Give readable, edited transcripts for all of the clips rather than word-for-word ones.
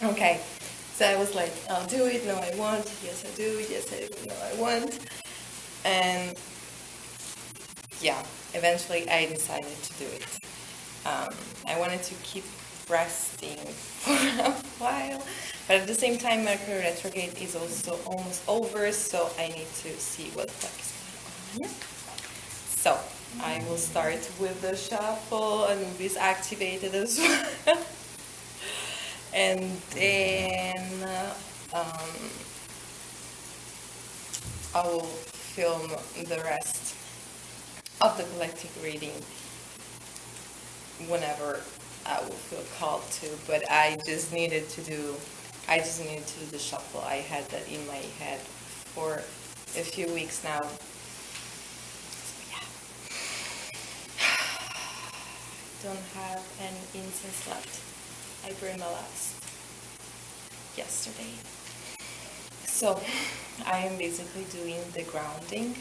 Okay, so I was like, I'll do it, no I won't, yes I do, yes I do, no I won't. And yeah, eventually I decided to do it. I wanted to keep resting for a while, but at the same time Mercury retrograde is also almost over, so I need to see what the fuck is going on. So I will start with the shuffle. Anubis activated as well. And then I will film the rest of the collective reading whenever I will feel called to. But I just needed to do the shuffle. I had that in my head for a few weeks now. So yeah. Don't have any incense left. I burned my last yesterday. So I am basically doing the grounding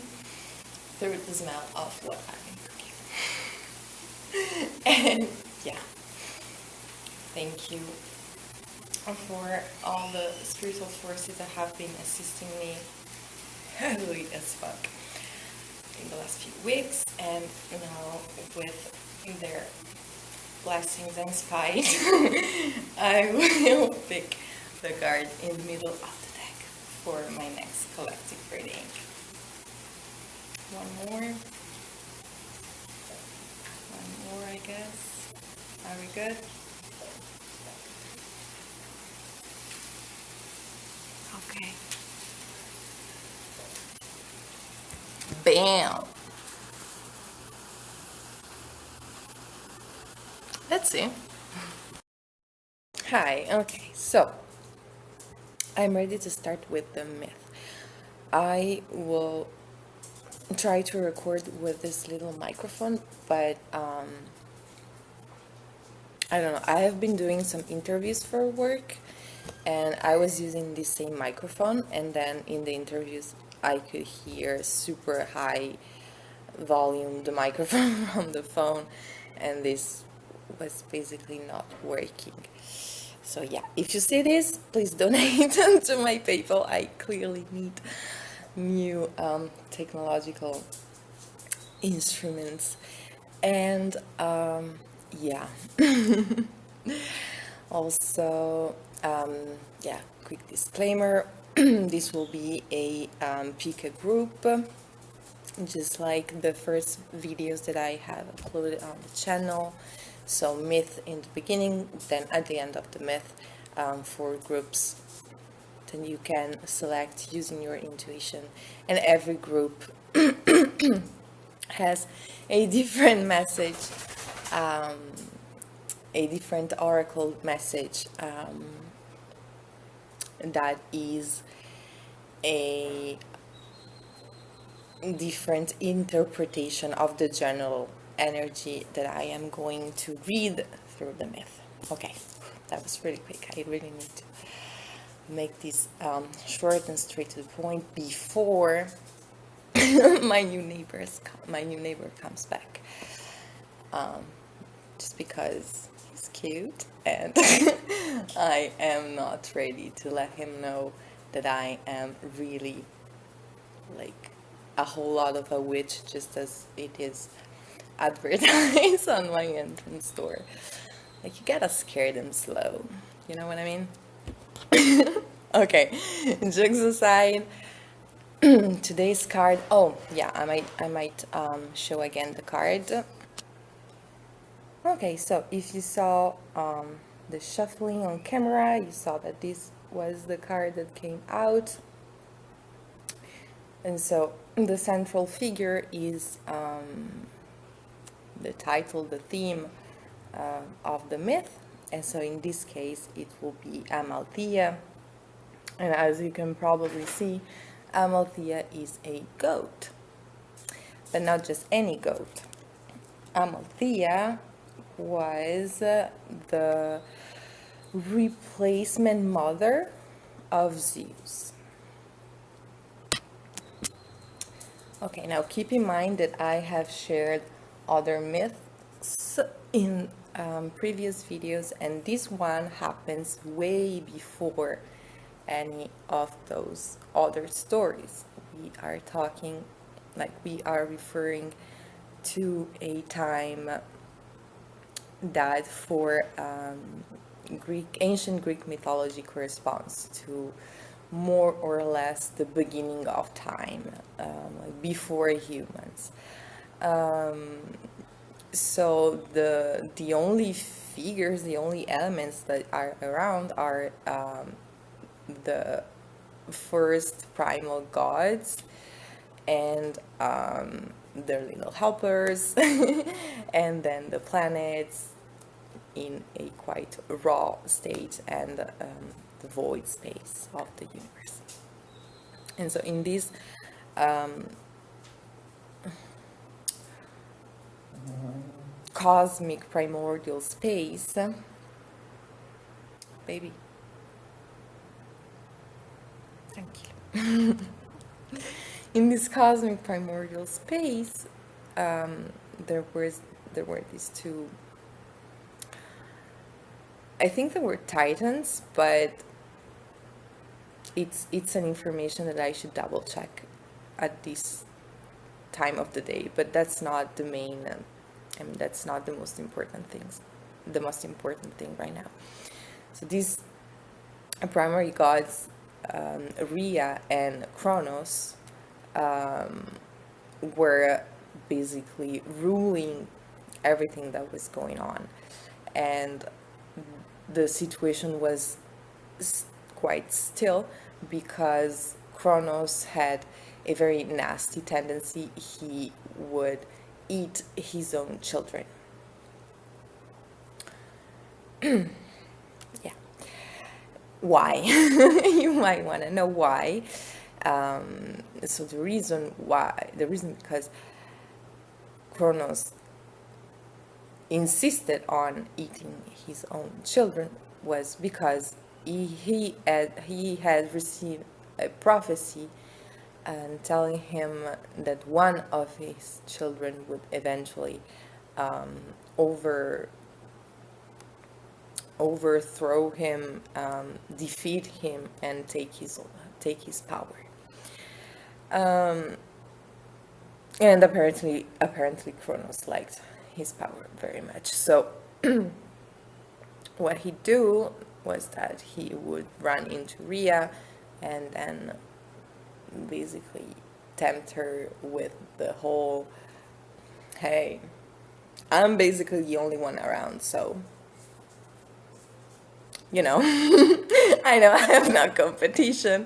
through the smell of what I've been cooking. And yeah, thank you for all the spiritual forces that have been assisting me heavily as fuck in the last few weeks, and now with their blessings and spite, I will pick the card in the middle of the deck for my next collective reading. One more, I guess. Are we good? Okay. Bam! Let's see. Hi, okay, so I'm ready to start with the myth. I will try to record with this little microphone, but I don't know. I have been doing some interviews for work, and I was using the same microphone, and then in the interviews I could hear super high volume the microphone from the phone, and this was basically not working. So yeah, if you see this, please donate to my PayPal. I clearly need new technological instruments. And yeah. Also, yeah, quick disclaimer. This will be a pick a group, just like the first videos that I have uploaded on the channel. So myth in the beginning, then at the end of the myth, for groups. Then you can select using your intuition, and every group has a different message, a different oracle message, that is a different interpretation of the general energy that I am going to read through the myth. Okay, that was really quick. I really need to make this short and straight to the point before my new neighbor comes back. Just because he's cute, and I am not ready to let him know that I am really like a whole lot of a witch, just as it is advertised on my entrance door. Like, you gotta scare them slow. You know what I mean? Okay, jokes aside, today's card. Oh yeah, I might show again the card. Okay, so if you saw the shuffling on camera, you saw that this was the card that came out. And so the central figure is the title, the theme of the myth. And so in this case, it will be AMALTHEA. And as you can probably see, AMALTHEA is a goat, but not just any goat. AMALTHEA was the replacement mother of Zeus. Okay, now keep in mind that I have shared other myths in previous videos, and this one happens way before any of those other stories. We are talking, like, we are referring to a time that for ancient Greek mythology corresponds to more or less the beginning of time, like before humans. So the only figures, the only elements that are around are the first primal gods and their little helpers, and then the planets in a quite raw state, and the void space of the universe. And so in this cosmic primordial space, baby, tranquilo. In this cosmic primordial space, there were these two. I think they were titans, but it's an information that I should double check at this time of the day. But that's not the main. I mean, that's not the most important things. The most important thing right now. So these primary gods, Rhea and Kronos, were basically ruling everything that was going on, and the situation was quite still because Kronos had a very nasty tendency. He would eat his own children. Yeah. Why? You might want to know why. So the reason because Kronos insisted on eating his own children was because he had received a prophecy and telling him that one of his children would eventually overthrow him, defeat him, and take his power. And apparently Kronos liked his power very much. So what he'd do was that he would run into Rhea and then basically tempt her with the whole, hey, I'm basically the only one around, so I know I have no competition.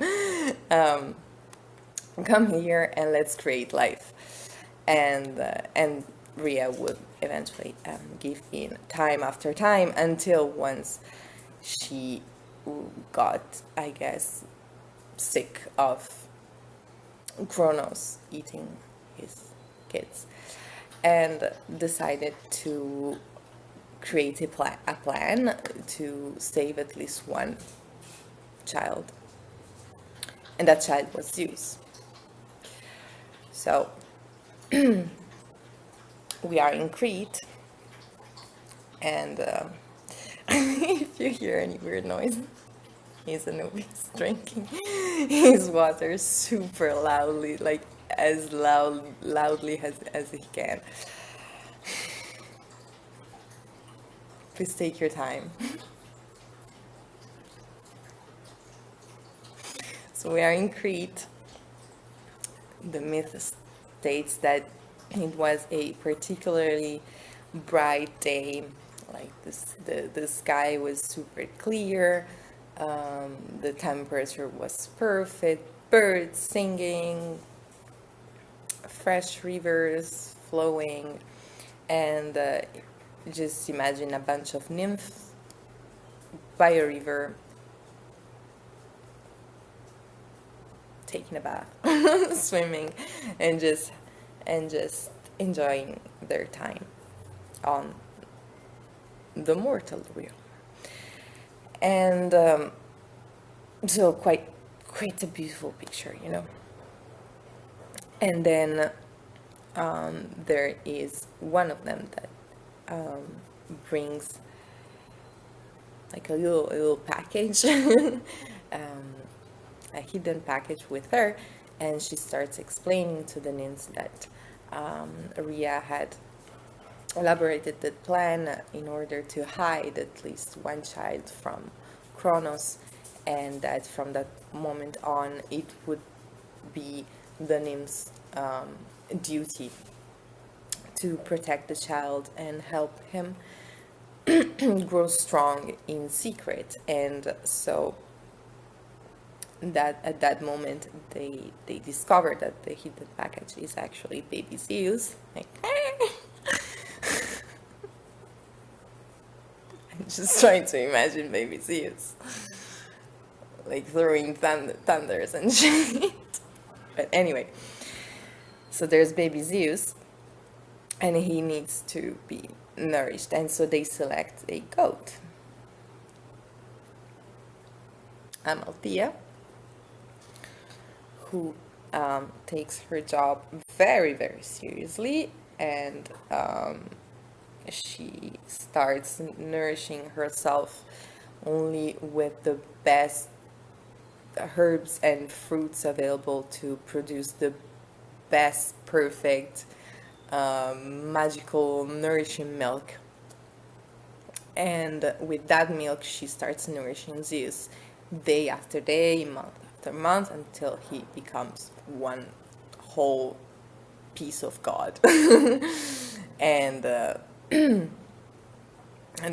Come here and let's create life. And Rhea would eventually give in time after time until once she got, I guess, sick of Kronos eating his kids and decided to create a plan to save at least one child, and that child was Zeus. So we are in Crete, and if you hear any weird noise, he's Anubis drinking his water super loudly, like as loudly as he can. Please take your time. So we are in Crete. The myth states that it was a particularly bright day, like the sky was super clear, the temperature was perfect, birds singing, fresh rivers flowing, and just imagine a bunch of nymphs by a river taking a bath, swimming, and just enjoying their time on the mortal realm. And so quite a beautiful picture, And then there is one of them that brings like a little package, a hidden package with her, and she starts explaining to the nymphs that Rhea had elaborated the plan in order to hide at least one child from Kronos, and that from that moment on it would be the nymph's duty to protect the child and help him grow strong in secret. And so that at that moment they discover that the hidden package is actually baby Zeus. Like, I'm just trying to imagine baby Zeus like throwing thunders and shit. But anyway, so there's baby Zeus, and he needs to be nourished, and so they select a goat, AMALTHEA, who takes her job very, very seriously, and she starts nourishing herself only with the best herbs and fruits available to produce the best, perfect, magical, nourishing milk. And with that milk, she starts nourishing Zeus day after day, month after month, until he becomes one whole piece of God. And at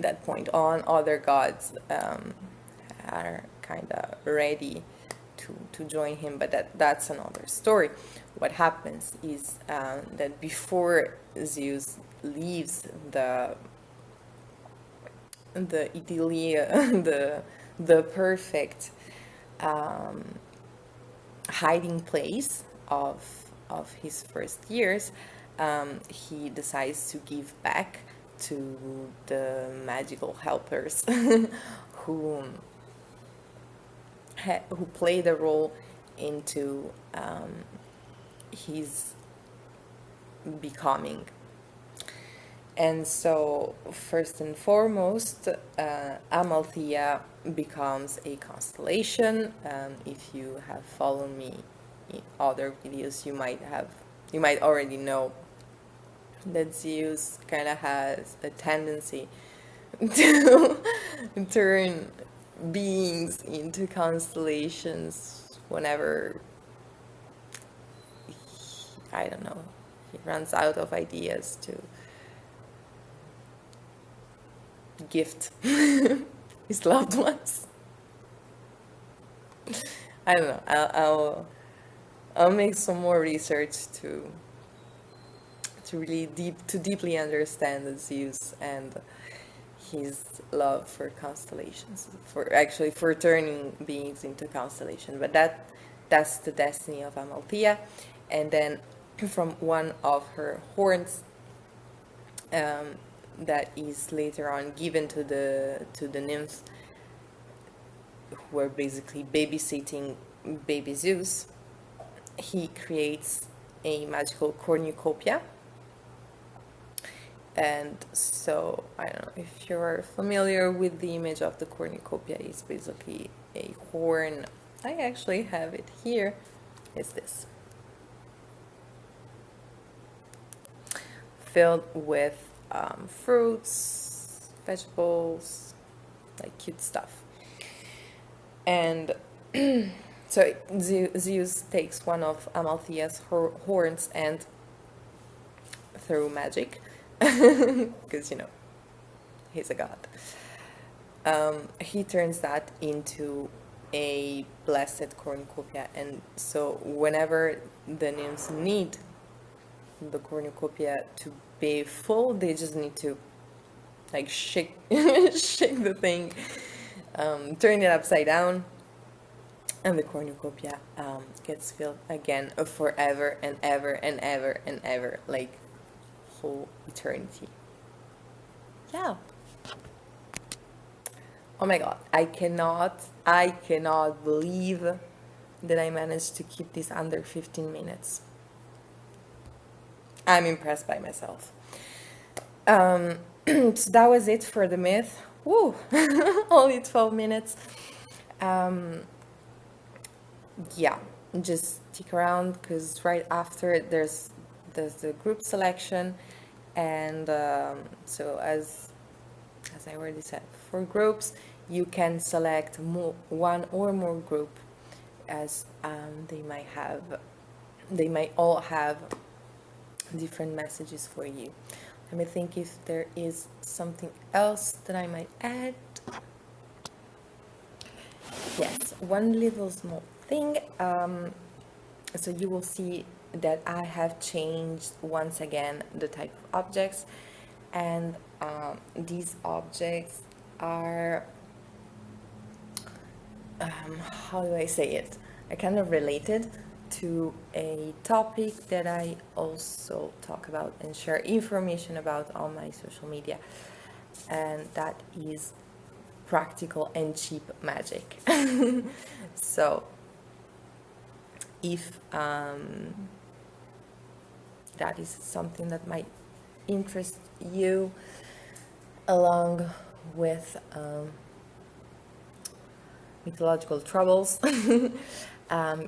that point on, other gods are kind of ready to join him, but that's another story. What happens is that before Zeus leaves the Idylia, the perfect hiding place of his first years, he decides to give back to the magical helpers who played a role into his becoming. And so, first and foremost, AMALTHEA becomes a constellation. If you have followed me in other videos, you might already know that Zeus kind of has a tendency to turn beings into constellations whenever he runs out of ideas to gift his loved ones. I don't know. I'll make some more research to really deeply understand the Zeus and his love for constellations, for turning beings into constellation. But that's the destiny of AMALTHEA. And then from one of her horns that is later on given to the nymphs who are basically babysitting baby Zeus, he creates a magical cornucopia. And so, I don't know if you're familiar with the image of the cornucopia. It's basically a horn. I actually have it here. It's this. Filled with fruits, vegetables, like cute stuff. And so Zeus takes one of AMALTHEA's horns, and through magic, because he's a god, he turns that into a blessed cornucopia. And so whenever the nymphs need the cornucopia to be full, they just need to like shake the thing, turn it upside down, and the cornucopia gets filled again forever and ever and ever and ever, like whole eternity. Yeah. Oh my god, I cannot believe that I managed to keep this under 15 minutes. I'm impressed by myself. So that was it for the myth. Woo! Only 12 minutes. Um, yeah, just stick around because right after there's the group selection, and so as I already said, for groups you can select one or more group, as they might all have different messages for you. Let me think if there is something else that I might add. Yes, one little small thing. So you will see that I have changed once again the type of objects, and these objects are, how do I say it? I kind of related to a topic that I also talk about and share information about on my social media, and that is practical and cheap magic. So if that is something that might interest you, along with mythological troubles,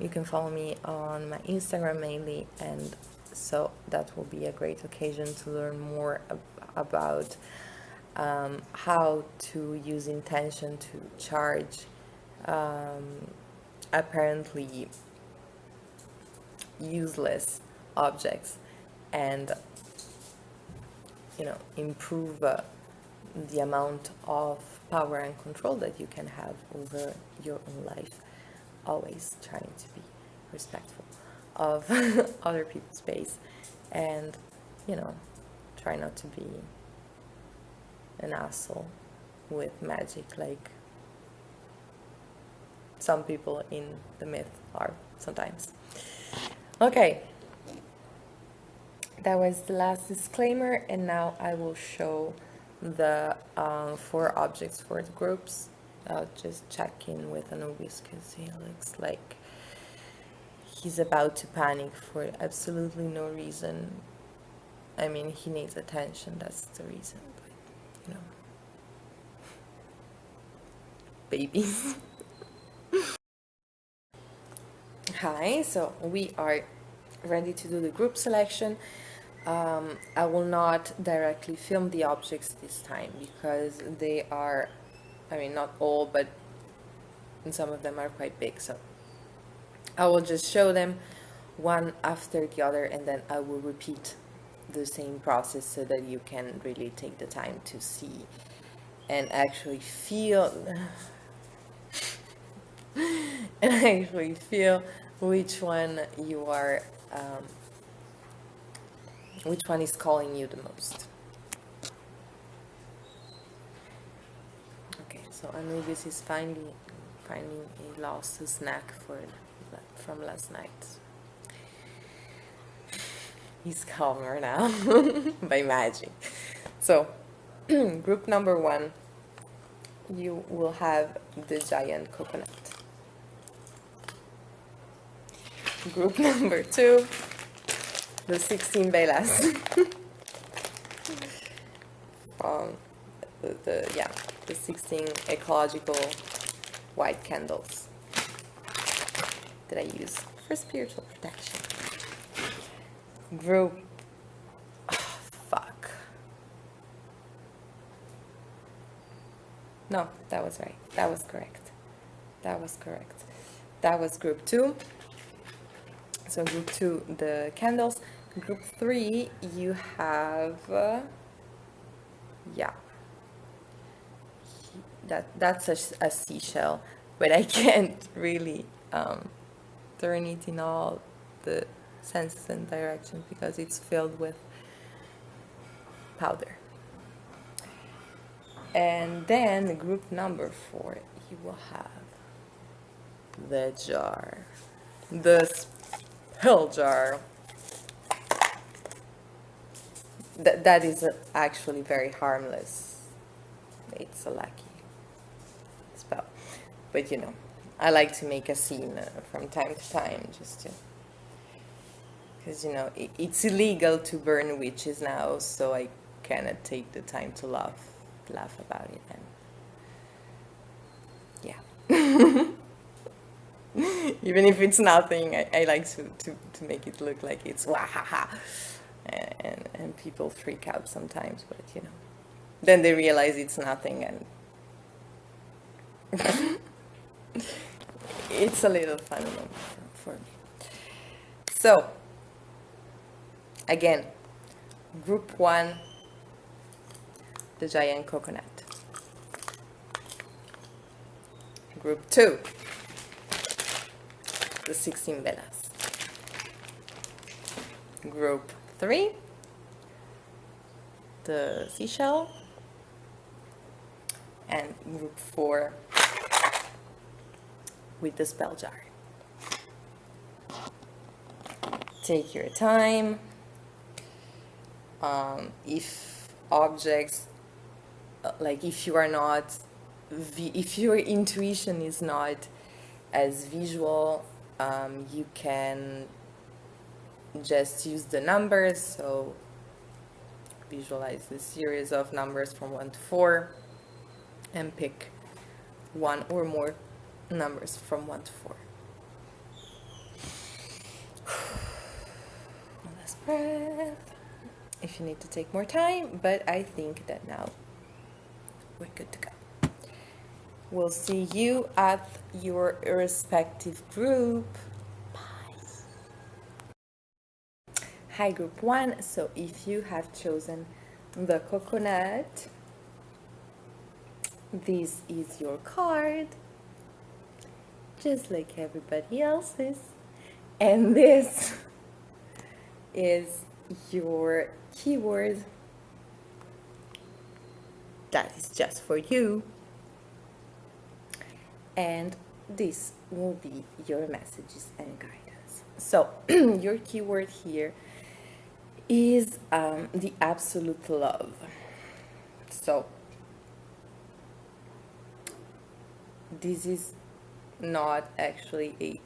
you can follow me on my Instagram mainly, and so that will be a great occasion to learn more about how to use intention to charge apparently useless objects, and improve the amount of power and control that you can have over your own life, always trying to be respectful of other people's space, and try not to be an asshole with magic like some people in the myth are sometimes. Okay, that was the last disclaimer, and now I will show the 4 objects for the groups. I'll just check in with Anubis because he looks like he's about to panic for absolutely no reason. I mean, he needs attention, that's the reason, but babies. Hi, so we are ready to do the group selection. I will not directly film the objects this time because they are, not all, but some of them are quite big, so I will just show them one after the other, and then I will repeat the same process so that you can really take the time to see and actually feel which one you are which one is calling you the most. Okay, so Anubis is finally finding a lost snack from last night. He's calmer now by magic. So group number 1, you will have the giant coconut. Group number 2, the 16 Velas. The 16 ecological white candles that I use for spiritual protection. Group, no, that was right, that was correct, that was group 2. So group 2, the candles. Group 3, you have that's a seashell, but I can't really turn it in all the senses and directions because it's filled with powder. And then group number 4, you will have the jar, the pill jar. That is actually very harmless. It's a lucky spell, but I like to make a scene from time to time, just to, because it's illegal to burn witches now, so I cannot take the time to laugh about it. And yeah. Even if it's nothing, I like to make it look like it's wahaha, and people freak out sometimes, but then they realize it's nothing, and it's a little fun for me. So again, group 1, the giant coconut. Group 2, the 16 Velas. Group 3, the seashell. And group 4 with the spell jar. Take your time. If objects, like if you are not, if your intuition is not as visual, you can just use the numbers. So visualize the series of numbers from 1 to 4 and pick one or more numbers from 1 to 4. One last breath. If you need to take more time, but I think that now we're good to go. We'll see you at your respective group. Bye. Hi, group 1. So if you have chosen the coconut, this is your card, just like everybody else's. And this is your keyword that is just for you. And this will be your messages and guidance. So your keyword here is the absolute love. So this is not actually a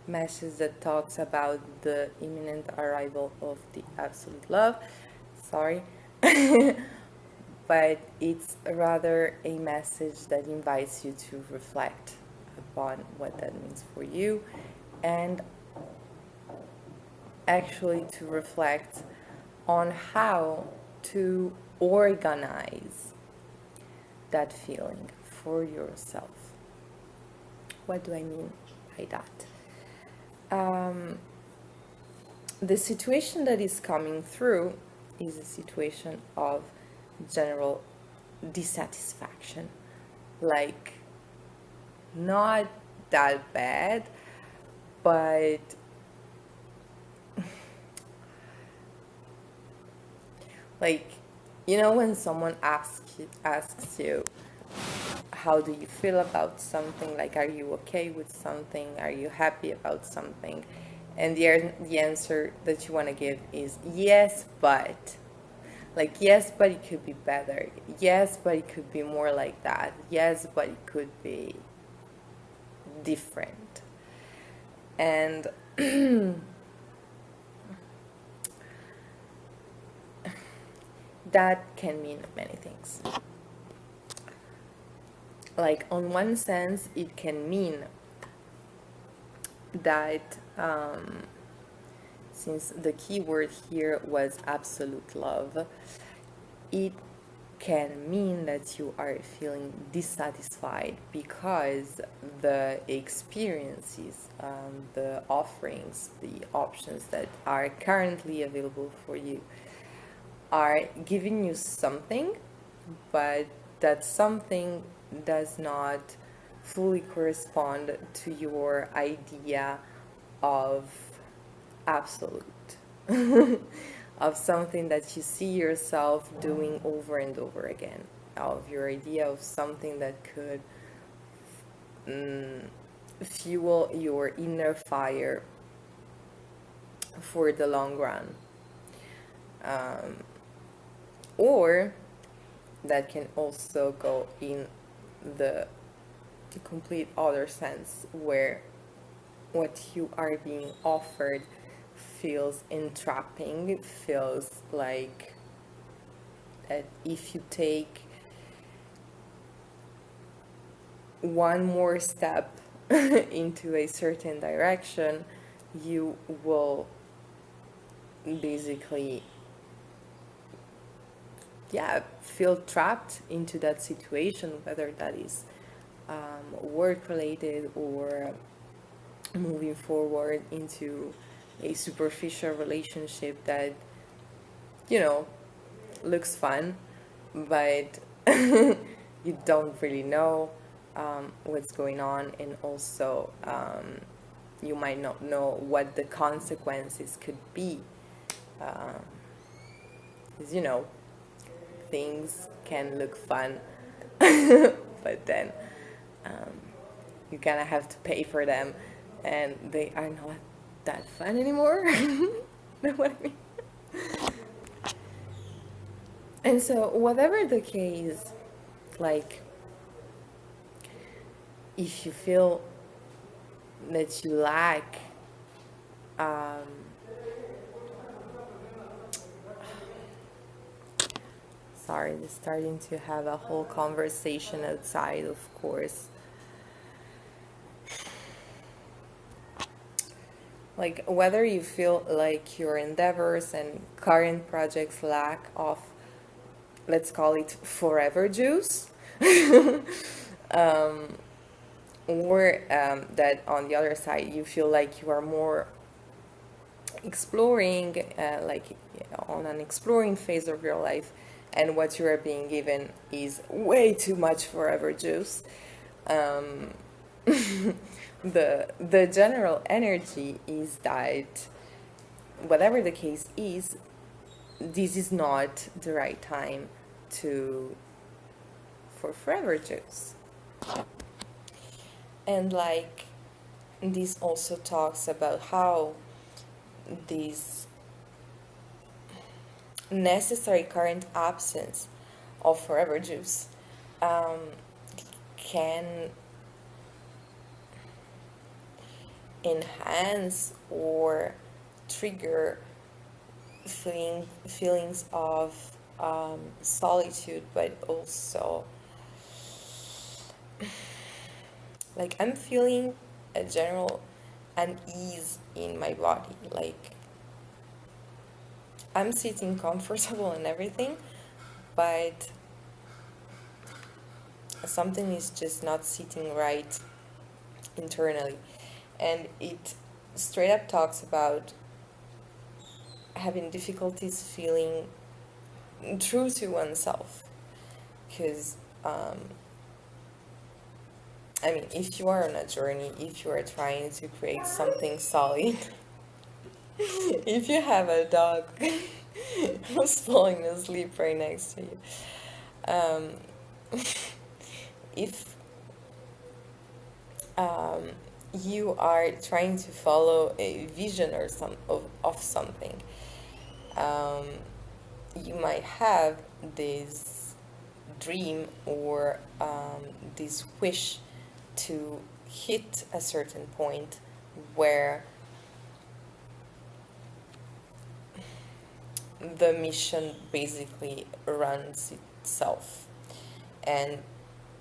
message that talks about the imminent arrival of the absolute love, sorry, but it's rather a message that invites you to reflect upon what that means for you, and actually to reflect on how to organize that feeling for yourself. What do I mean by that? The situation that is coming through is a situation of general dissatisfaction, like not that bad, but like, when someone asks you how do you feel about something, like are you okay with something, are you happy about something, and the answer that you want to give is yes, but, like, yes, but it could be better, yes, but it could be more like that, yes, but it could be different. And that can mean many things. Like, on one sense, it can mean that since the key word here was absolute love, it can mean that you are feeling dissatisfied because the experiences, the offerings, the options that are currently available for you are giving you something, but that something does not fully correspond to your idea of absolute, of something that you see yourself doing over and over again, of your idea of something that could fuel your inner fire for the long run. Or that can also go in the complete other sense, where what you are being offered feels entrapping, feels like that if you take one more step into a certain direction, you will basically, yeah, feel trapped into that situation, whether that is work related or moving forward into a superficial relationship that, you know, looks fun, but you don't really know what's going on, and also you might not know what the consequences could be. Because, you know, things can look fun, but then you kind of have to pay for them, and they are not that fun anymore. Know what I mean? And so, whatever the case, like, if you feel that you lack um, sorry, just starting to have a whole conversation outside, of course. Like, whether you feel like your endeavors and current projects lack of, let's call it, forever juice, or that on the other side you feel like you are more exploring, like on an exploring phase of your life, and what you are being given is way too much forever juice. The general energy is that whatever the case is, this is not the right time for forever juice. And like, this also talks about how this necessary current absence of forever juice can enhance or trigger feelings of solitude, but also like I'm feeling a general unease in my body. Like I'm sitting comfortable and everything, but something is just not sitting right internally. And it straight up talks about having difficulties feeling true to oneself. Because, I mean, if you are on a journey, if you are trying to create something solid, if you have a dog who's falling asleep right next to you, if you are trying to follow a vision or of something, you might have this dream or this wish to hit a certain point where the mission basically runs itself, and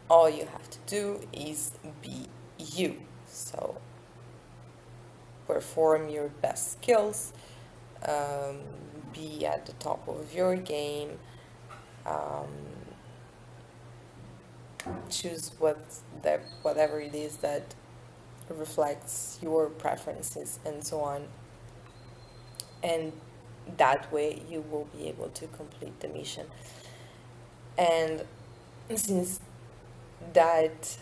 all you have to do is be you. So perform your best skills, be at the top of your game, choose whatever it is that reflects your preferences and so on, and that way you will be able to complete the mission. And since that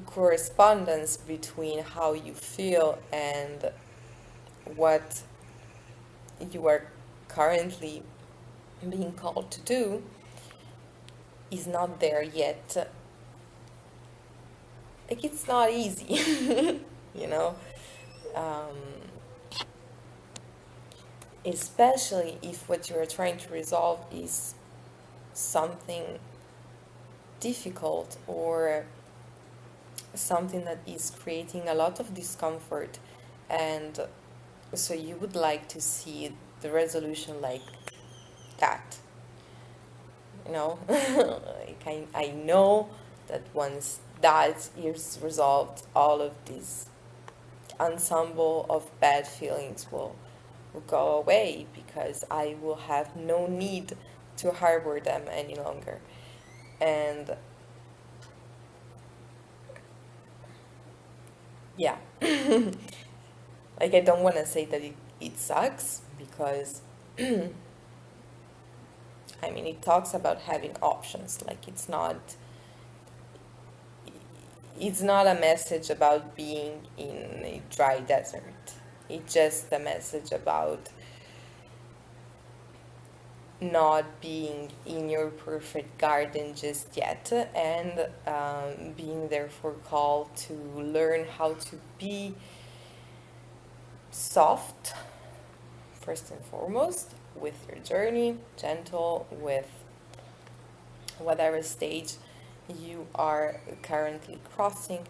correspondence between how you feel and what you are currently being called to do is not there yet, like it's not easy, you know, especially if what you are trying to resolve is something difficult or something that is creating a lot of discomfort, and so you would like to see the resolution like that. you know. Like I know that once that is resolved, all of this ensemble of bad feelings will go away, because I will have no need to harbor them any longer. And yeah, like I don't want to say that it sucks, because I mean, it talks about having options. Like it's not a message about being in a dry desert. It's just a message about not being in your perfect garden just yet, and being therefore called to learn how to be soft, first and foremost, with your journey, gentle with whatever stage you are currently crossing,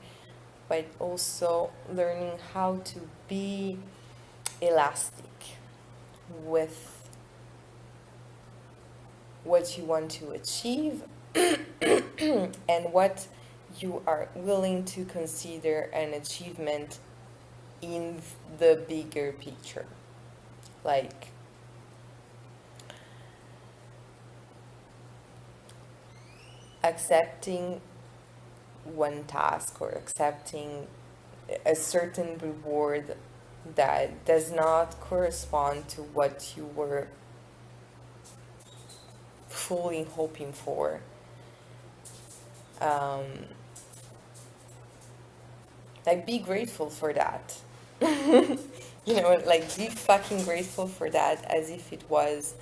but also learning how to be elastic with what you want to achieve and what you are willing to consider an achievement in the bigger picture. Like, accepting one task or accepting a certain reward that does not correspond to what you were fully hoping for. Like, be grateful for that. You know, like, be fucking grateful for that, as if it was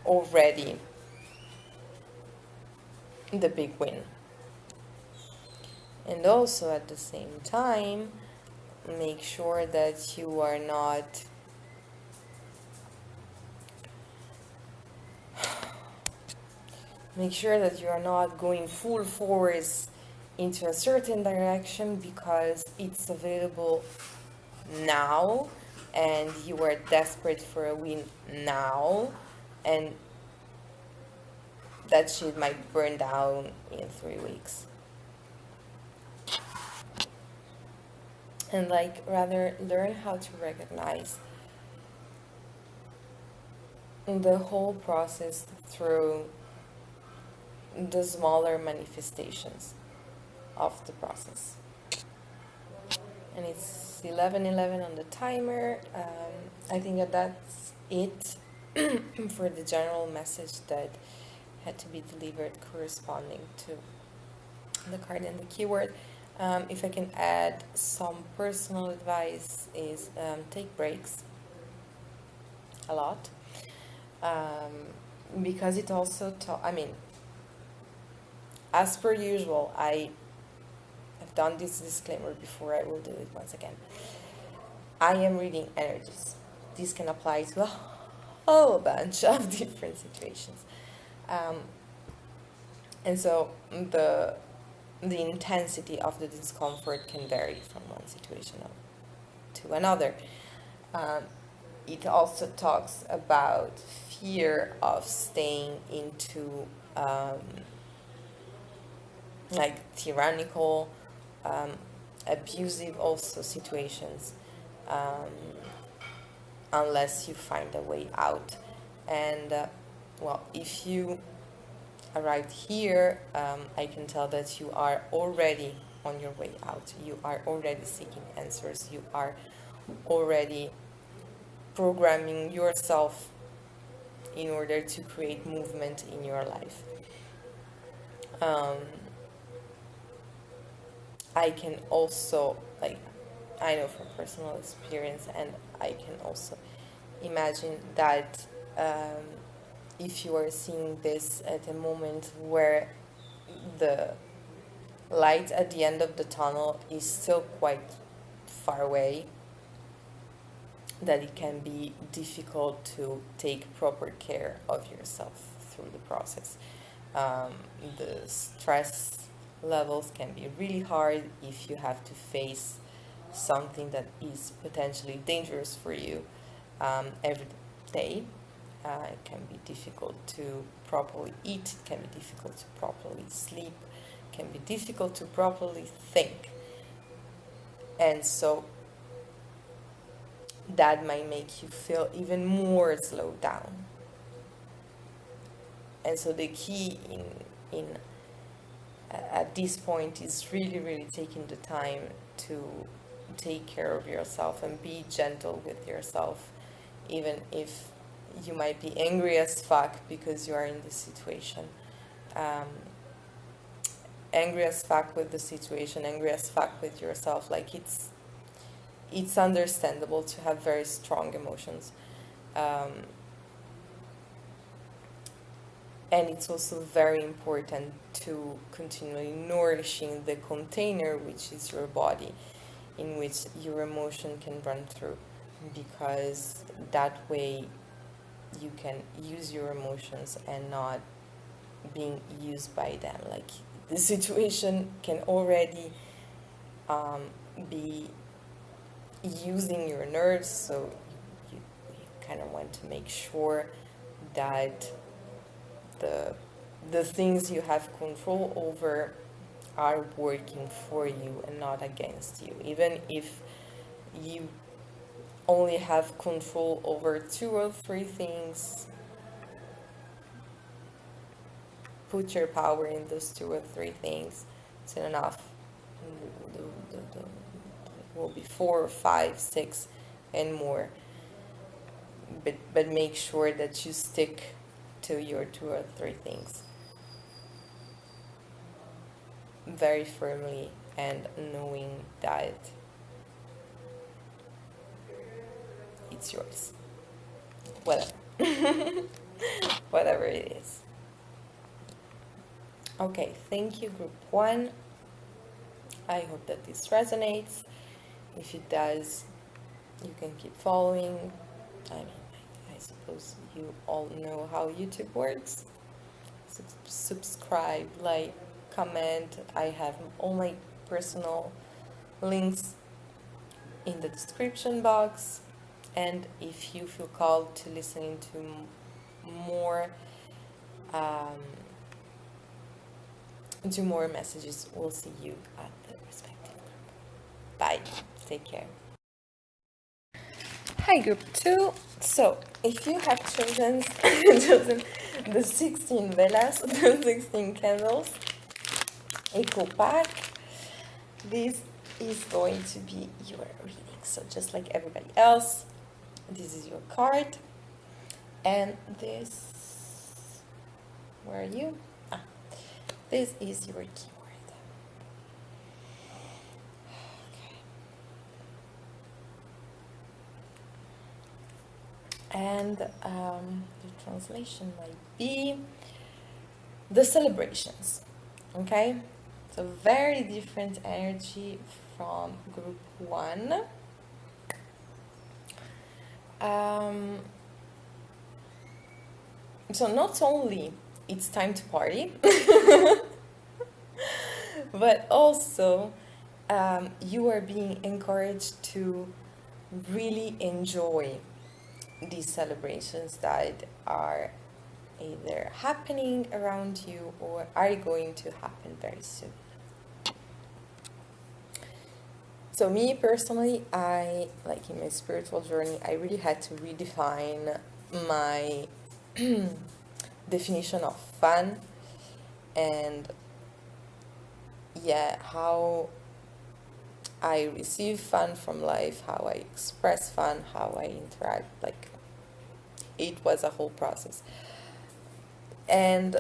already the big win. And also at the same time, make sure that you are not going full force into a certain direction because it's available now and you are desperate for a win now, and that shit might burn down in 3 weeks. And like, rather learn how to recognize the whole process through the smaller manifestations of the process. And it's 11:11 on the timer. I think that's it for the general message that had to be delivered corresponding to the card and the keyword. If I can add some personal advice is take breaks a lot, because it also as per usual, I've done this disclaimer before, I will do it once again. I am reading energies. This can apply to a whole bunch of different situations. And so the intensity of the discomfort can vary from one situation to another. It also talks about fear of staying into like tyrannical, abusive also situations, unless you find a way out. And well, if you arrived here, I can tell that you are already on your way out. You are already seeking answers. You are already programming yourself in order to create movement in your life. I can also, like, I know from personal experience, and I can also imagine that if you are seeing this at a moment where the light at the end of the tunnel is still quite far away, that it can be difficult to take proper care of yourself through the process. The stress levels can be really hard if you have to face something that is potentially dangerous for you every day. It can be difficult to properly eat. It can be difficult to properly sleep. It can be difficult to properly think. And so that might make you feel even more slowed down. And so the key in at this point is really, really taking the time to take care of yourself and be gentle with yourself, even if you might be angry as fuck because you are in this situation. Angry as fuck with the situation, angry as fuck with yourself. Like, it's understandable to have very strong emotions. And it's also very important to continually nourishing the container, which is your body, in which your emotion can run through, because that way you can use your emotions and not being used by them. Like, the situation can already be using your nerves, so you kind of want to make sure that the things you have control over are working for you and not against you. Even if you only have control over 2 or 3 things, put your power in those 2 or 3 things. It's enough. It will be 4, 5, 6 and more, but make sure that you stick to your 2 or 3 things very firmly, and knowing that it's yours, whatever. Whatever it is. Okay, thank you, group 1. I hope that this resonates. If it does, you can keep following. I suppose you all know how YouTube works. Subscribe, like, comment. I have all my personal links in the description box. And if you feel called to listening to more messages, we'll see you at the respective group. Bye. Take care. Hi, group 2. So, if you have chosen the 16 Velas, the 16 candles, Eco Pack, this is going to be your reading. So, just like everybody else, this is your card. And this, where are you? This is your keyword. Okay. And the translation might be the celebrations. Okay? So very different energy from group 1. So not only it's time to party, but also you are being encouraged to really enjoy these celebrations that are either happening around you or are going to happen very soon. So me personally, I, like in my spiritual journey, I really had to redefine my definition of fun, and how I receive fun from life, how I express fun, how I interact. Like, it was a whole process. And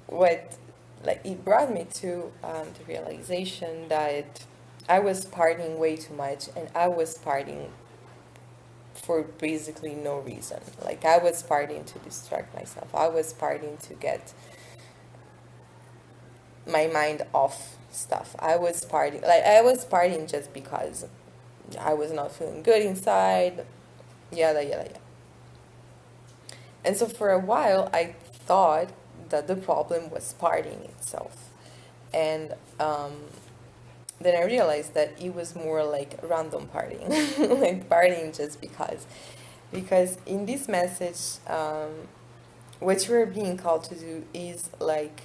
what, like, it brought me to the realization that I was partying way too much, and I was partying for basically no reason. Like, I was partying to distract myself. I was partying to get my mind off stuff. I was partying just because I was not feeling good inside. Yada. And so for a while, I thought that the problem was partying itself. And then I realized that it was more like random partying, like partying just because. Because in this message, what you are being called to do is like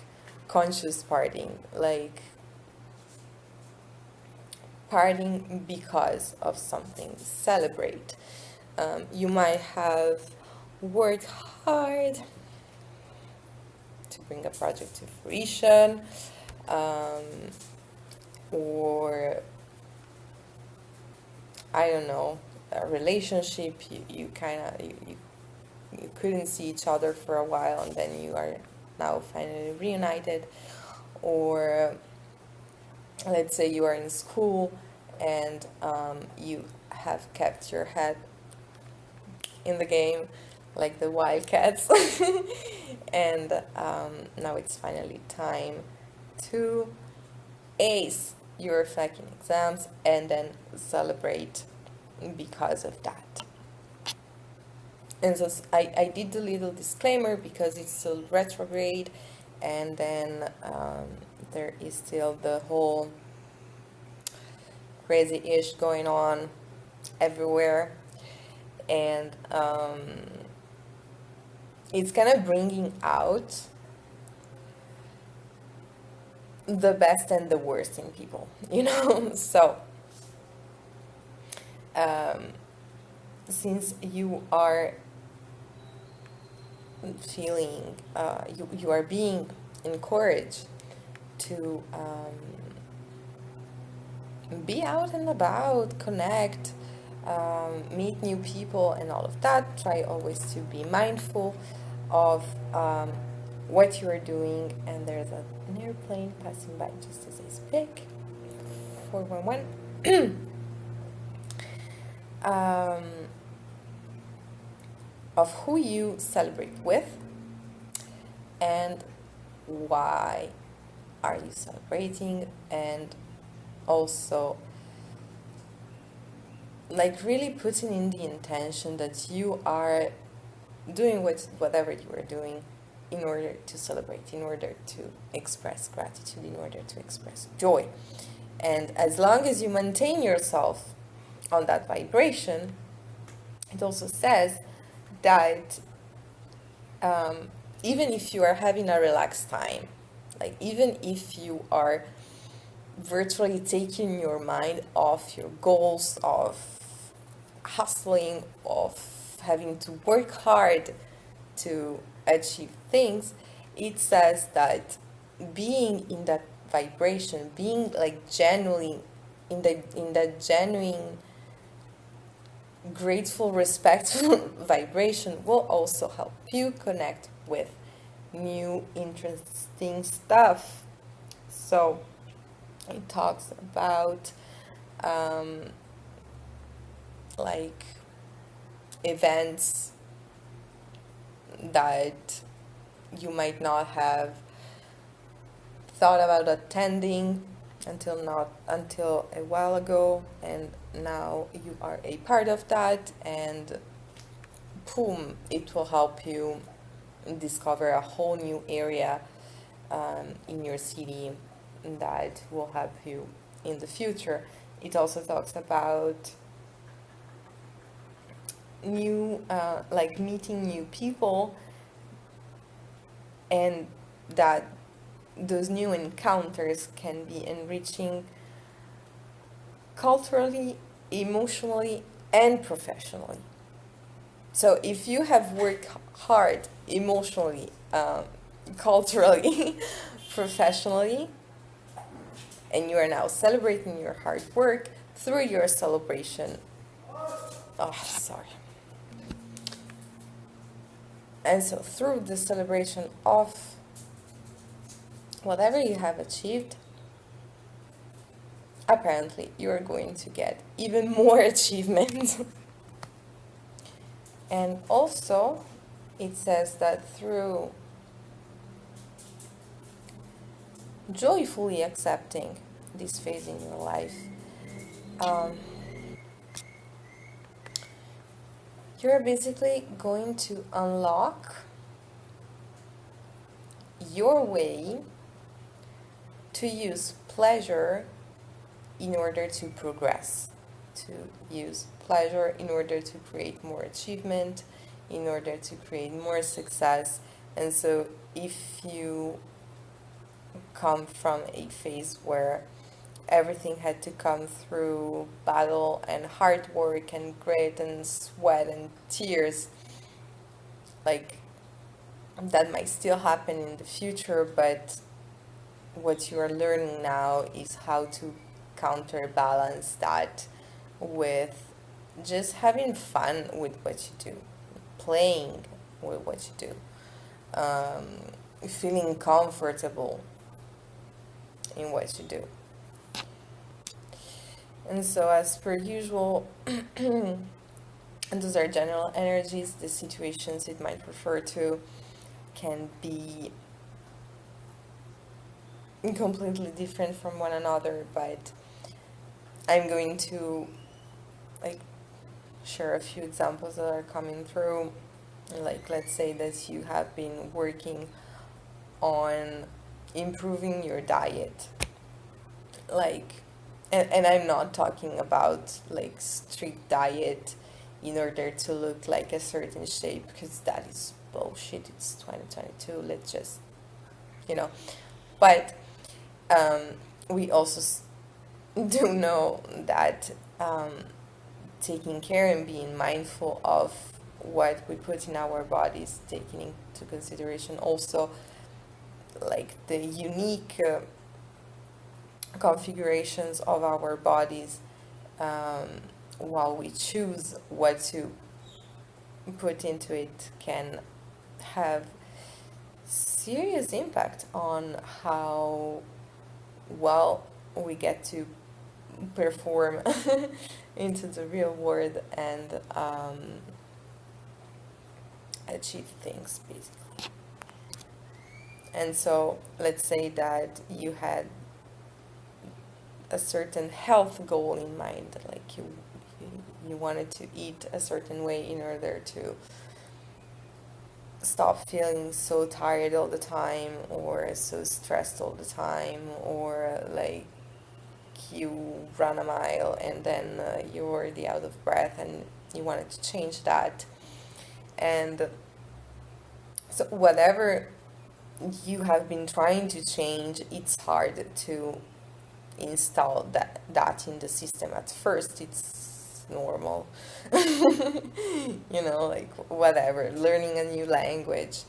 conscious partying, like partying because of something. Celebrate. You might have worked hard to bring a project to fruition, or I don't know, a relationship. You kind of you couldn't see each other for a while, and then you are now finally reunited. Or let's say you are in school and you have kept your head in the game like the Wildcats, and now it's finally time to ace your fucking exams and then celebrate because of that. And so I did the little disclaimer because it's still retrograde, and then there is still the whole crazy-ish going on everywhere, and it's kind of bringing out the best and the worst in people, you know? So since you are feeling, you are being encouraged to be out and about, connect, meet new people and all of that. Try always to be mindful of what you are doing. And there's an airplane passing by just as I speak. 411. Of who you celebrate with and why are you celebrating, and also like really putting in the intention that you are doing whatever you are doing in order to celebrate, in order to express gratitude, in order to express joy. And as long as you maintain yourself on that vibration, it also says that even if you are having a relaxed time, like even if you are virtually taking your mind off your goals, of hustling, of having to work hard to achieve things, it says that being in that vibration, being like genuinely in that genuine grateful, respectful vibration will also help you connect with new interesting stuff. So it talks about like events that you might not have thought about attending until a while ago, and now you are a part of that, and boom, it will help you discover a whole new area in your city that will help you in the future. It also talks about new like meeting new people, and that those new encounters can be enriching culturally, emotionally, and professionally. So if you have worked hard emotionally, culturally, professionally, and you are now celebrating your hard work through your celebration, and so through the celebration of whatever you have achieved, apparently you are going to get even more achievement. And also it says that through joyfully accepting this phase in your life, you're basically going to unlock your way to use pleasure in order to progress, to use pleasure in order to create more achievement, in order to create more success. And so if you come from a phase where everything had to come through battle and hard work and grit and sweat and tears, like, that might still happen in the future, but what you are learning now is how to counterbalance that with just having fun with what you do, playing with what you do, feeling comfortable in what you do. And so, as per usual, and those are general energies. The situations it might refer to can be completely different from one another, but I'm going to like share a few examples that are coming through. Like, let's say that you have been working on improving your diet, like, and I'm not talking about like strict diet in order to look like a certain shape, because that is bullshit. It's 2022. Let's just, you know. But we also do know that taking care and being mindful of what we put in our bodies, taking into consideration also like the unique configurations of our bodies, while we choose what to put into it, can have serious impact on how well we get to perform into the real world and achieve things, basically. And so let's say that you had a certain health goal in mind, like you wanted to eat a certain way in order to stop feeling so tired all the time, or so stressed all the time, or like you run a mile and then you're already out of breath and you wanted to change that. And so whatever you have been trying to change, it's hard to install that in the system at first. It's normal. You know, like whatever, learning a new language,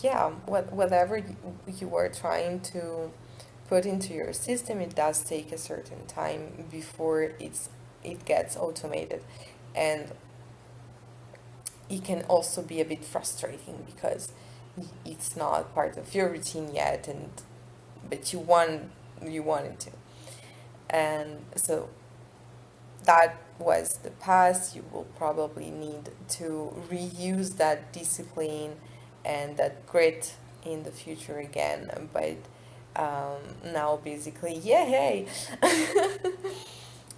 yeah, whatever you are trying to put into your system, it does take a certain time before it gets automated. And it can also be a bit frustrating because it's not part of your routine yet, and but you want it to. And so that was the past. You will probably need to reuse that discipline and that grit in the future again. But now basically, yeah, hey,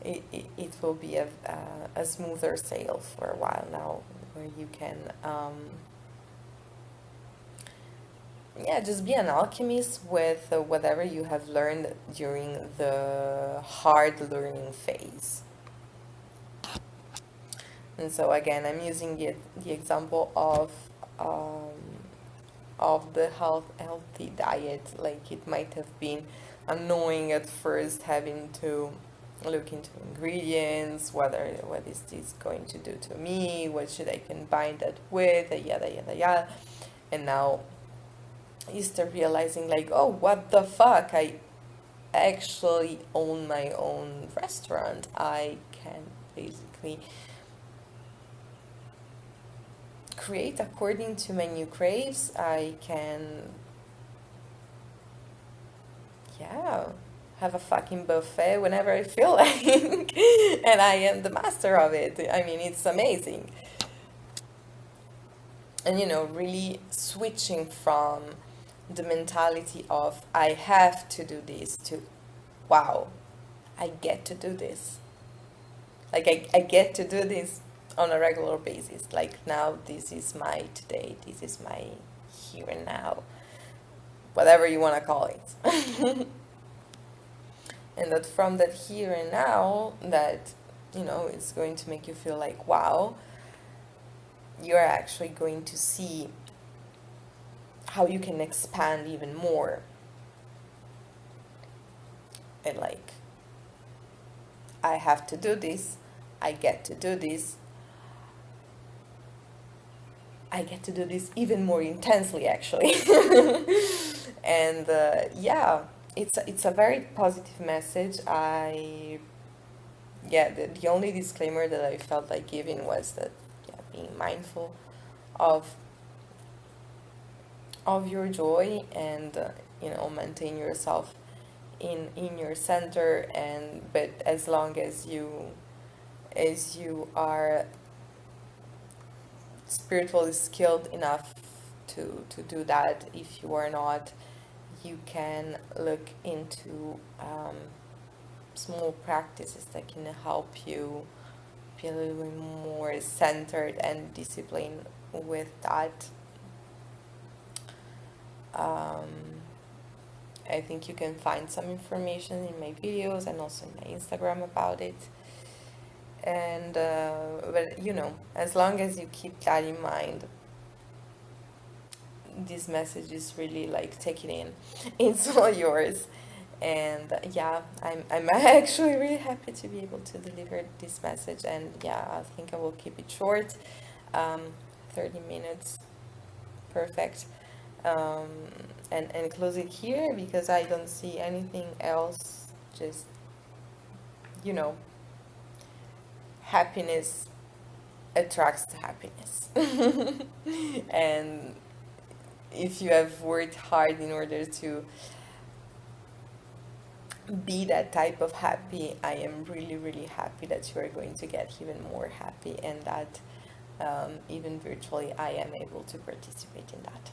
it will be a smoother sail for a while now, where you can yeah, just be an alchemist with whatever you have learned during the hard learning phase. And so again, I'm using the example of the healthy diet. Like, it might have been annoying at first having to look into ingredients, what is this going to do to me, what should I combine that with, yada yada yada. And now you start realizing, like, oh, what the fuck, I actually own my own restaurant. I can basically create according to my new craves. I can, yeah, have a fucking buffet whenever I feel like, and I am the master of it. I mean, it's amazing. And, really switching from the mentality of I have to do this to, wow, I get to do this. Like, I get to do this on a regular basis. Like, now this is my today, this is my here and now, whatever you want to call it. and that from that here and now, that, you know, it's going to make you feel like, wow, you're actually going to see how you can expand even more. And like, I have to do this, I get to do this, I get to do this even more intensely, actually. And yeah, it's a very positive message. The only disclaimer that I felt like giving was that, yeah, being mindful of your joy, and you know, maintain yourself in your center. And but as long as you are spiritually skilled enough to do that, if you are not, you can look into small practices that can help you be a little bit more centered and disciplined with that. I think you can find some information in my videos and also in my Instagram about it. And but you know, as long as you keep that in mind, this message is really like taking in. It's all yours. And yeah, I'm actually really happy to be able to deliver this message. And yeah, I think I will keep it short. 30 minutes, perfect. And close it here, because I don't see anything else. Just, you know, happiness attracts to happiness. And if you have worked hard in order to be that type of happy, I am really, really happy that you are going to get even more happy, and that even virtually I am able to participate in that.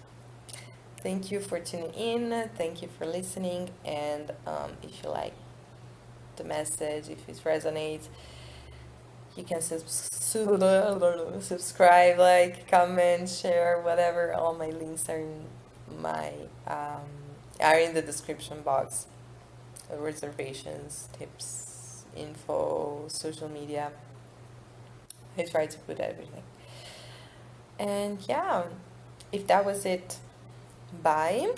Thank you for tuning in. Thank you for listening. And if you like the message, if it resonates, you can subscribe, like, comment, share, whatever. All my links are in the description box. Reservations, tips, info, social media. I try to put everything. And yeah, if that was it, bye.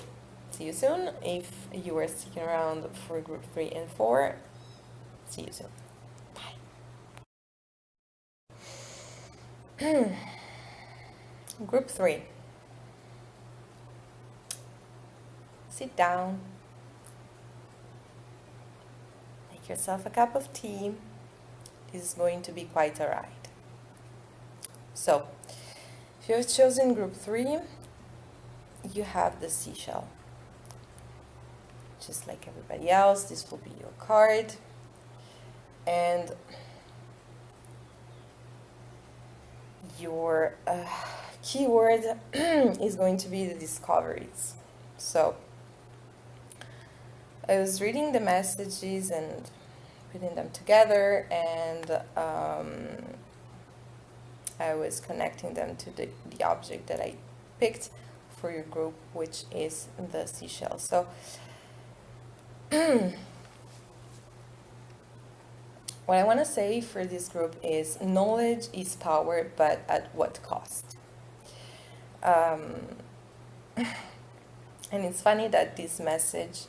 See you soon. If you are sticking around for group 3 and 4, see you soon. Bye. Group 3. Sit down. Make yourself a cup of tea. This is going to be quite a ride. So, if you have chosen group 3, you have the seashell. Just like everybody else, this will be your card. And your keyword is going to be the discoveries. So, I was reading the messages and putting them together, and I was connecting them to the object that I picked for your group, which is the seashell. So what I want to say for this group is knowledge is power, but at what cost? And it's funny that this message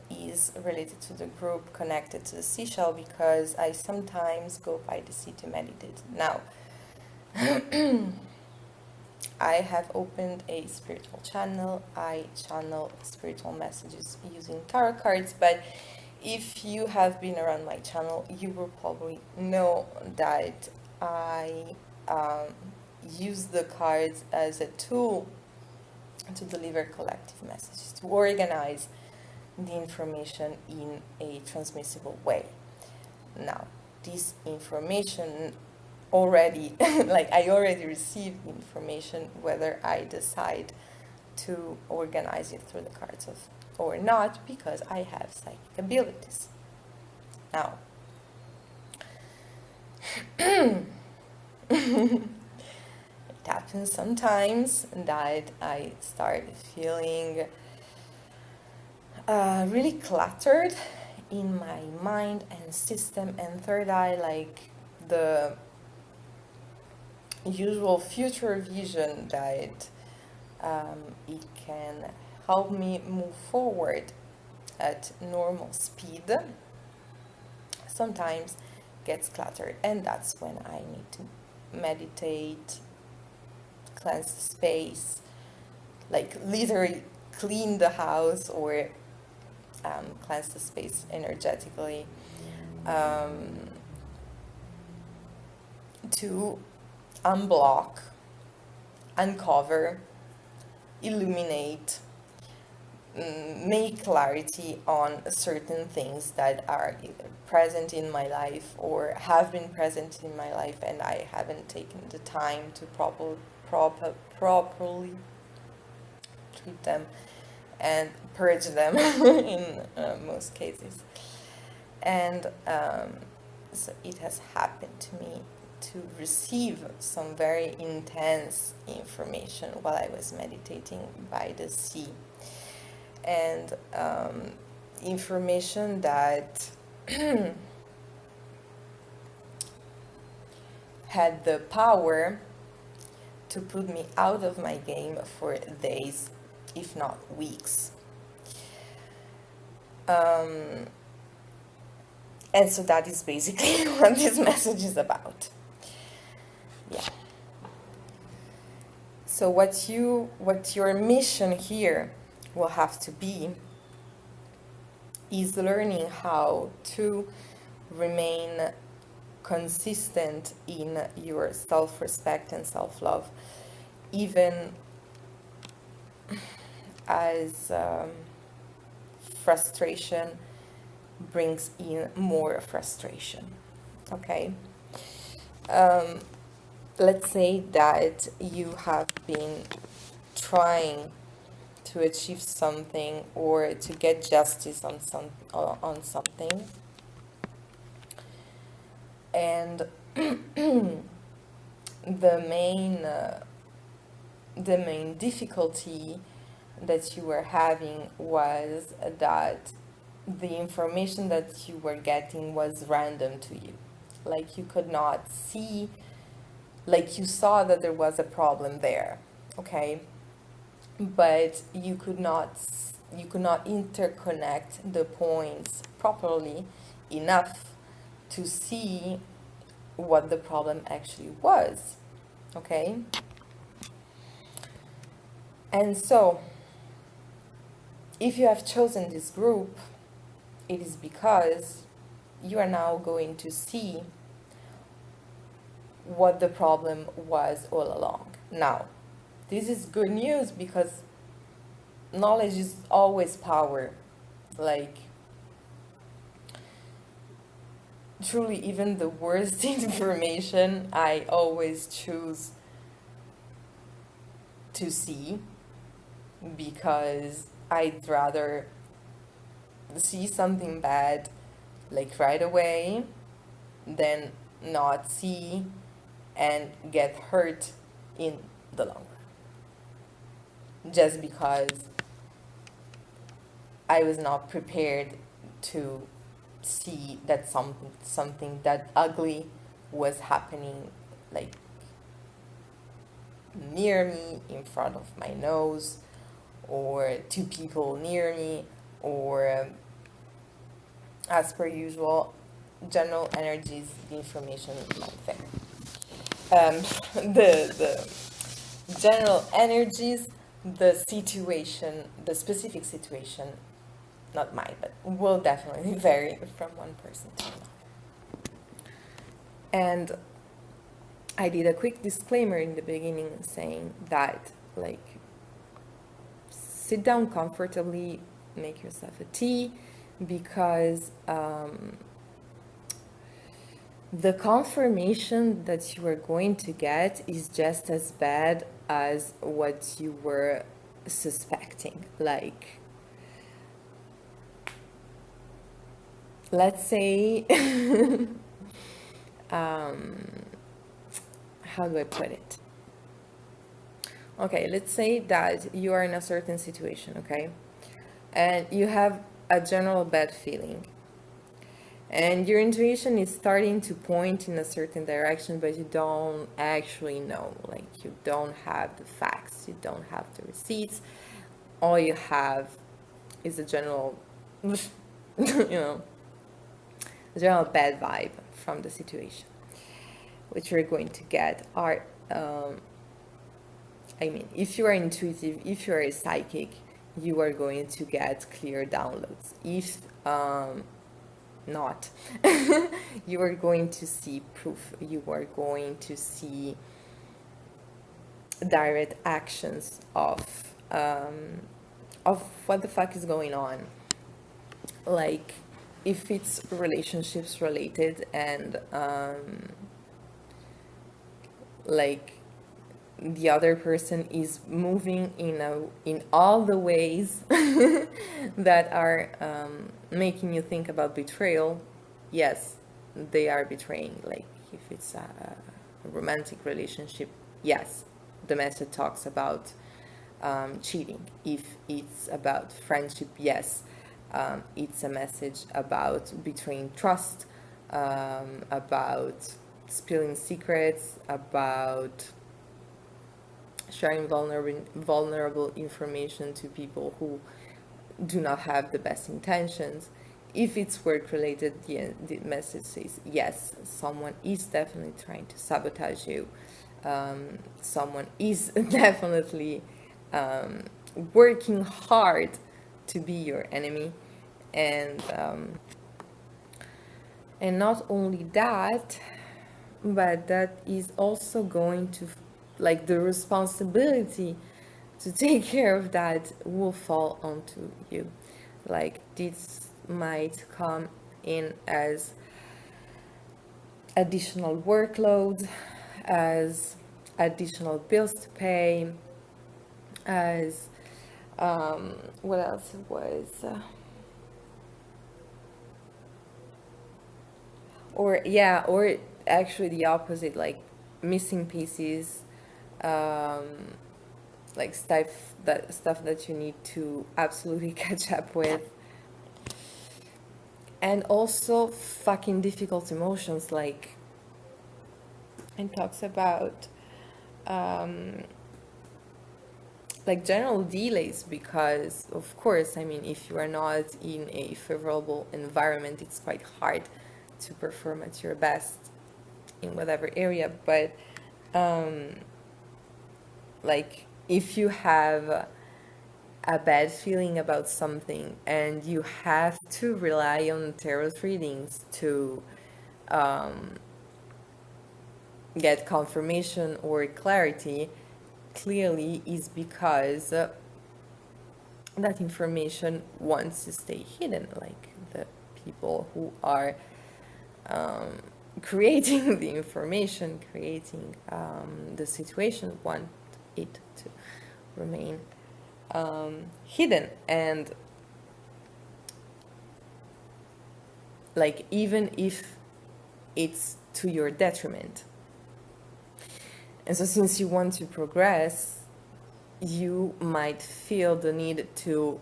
is related to the group connected to the seashell, because I sometimes go by the sea to meditate. Now, I have opened a spiritual channel. I channel spiritual messages using tarot cards, but if you have been around my channel, you will probably know that I use the cards as a tool to deliver collective messages, to organize the information in a transmissible way. Now, this information already, like I already received information, whether I decide to organize it through the cards or not, because I have psychic abilities. Now, it happens sometimes that I start feeling really cluttered in my mind and system, and third eye, like the usual future vision that it can help me move forward at normal speed, sometimes gets cluttered, and that's when I need to meditate, cleanse the space, like literally clean the house, or cleanse the space energetically, to unblock, uncover, illuminate, make clarity on certain things that are either present in my life or have been present in my life, and I haven't taken the time to properly treat them and purge them in most cases. And so it has happened to me to receive some very intense information while I was meditating by the sea. And information that had the power to put me out of my game for days, if not weeks. And so that is basically what this message is about. Yeah. So what your mission here will have to be is learning how to remain consistent in your self-respect and self-love, even as frustration brings in more frustration. Okay? Let's say that you have been trying to achieve something or to get justice on something, and the main difficulty that you were having was that the information that you were getting was random to you. Like you could not see, like you saw that there was a problem there, okay? But you could not interconnect the points properly enough to see what the problem actually was, okay? And so, if you have chosen this group, it is because you are now going to see what the problem was all along. Now, this is good news because knowledge is always power. Like, truly, even the worst information, I always choose to see, because I'd rather see something bad like right away than not see and get hurt in the long run, just because I was not prepared to see that something that ugly was happening, like near me, in front of my nose, or two people near me, or as per usual, general energies, the information not there. The general energies, the situation, the specific situation, not mine, but will definitely vary from one person to another. And I did a quick disclaimer in the beginning saying that, like, sit down comfortably, make yourself a tea, because the confirmation that you are going to get is just as bad as what you were suspecting. Like, let's say, how do I put it? Okay, let's say that you are in a certain situation, okay? And you have a general bad feeling. And your intuition is starting to point in a certain direction, but you don't actually know. Like, you don't have the facts, you don't have the receipts. All you have is a general, you know, a general bad vibe from the situation. What you're going to get are, if you are intuitive, if you are a psychic, you are going to get clear downloads. If not, you are going to see proof. You are going to see direct actions of what the fuck is going on. Like, if it's relationships related, and like the other person is moving in all the ways that are making you think about betrayal, yes, they are betraying. Like, if it's a romantic relationship, yes, the message talks about cheating. If it's about friendship, yes, it's a message about betraying trust, about spilling secrets, about sharing vulnerable information to people who do not have the best intentions. If it's work related, the message says, yes, someone is definitely trying to sabotage you. Someone is definitely working hard to be your enemy. And not only that, but that is also going to, like, the responsibility to take care of that will fall onto you. Like, this might come in as additional workload, as additional bills to pay, as what else it was, or actually the opposite, like missing pieces, like stuff that you need to absolutely catch up with. And also fucking difficult emotions, like, it talks about like general delays, because of course, if you are not in a favorable environment, it's quite hard to perform at your best in whatever area. But like, if you have a bad feeling about something and you have to rely on tarot readings to get confirmation or clarity, clearly is because that information wants to stay hidden. Like, the people who are creating the information, creating the situation, want it to remain hidden. And like, even if it's to your detriment. And so, since you want to progress, you might feel the need to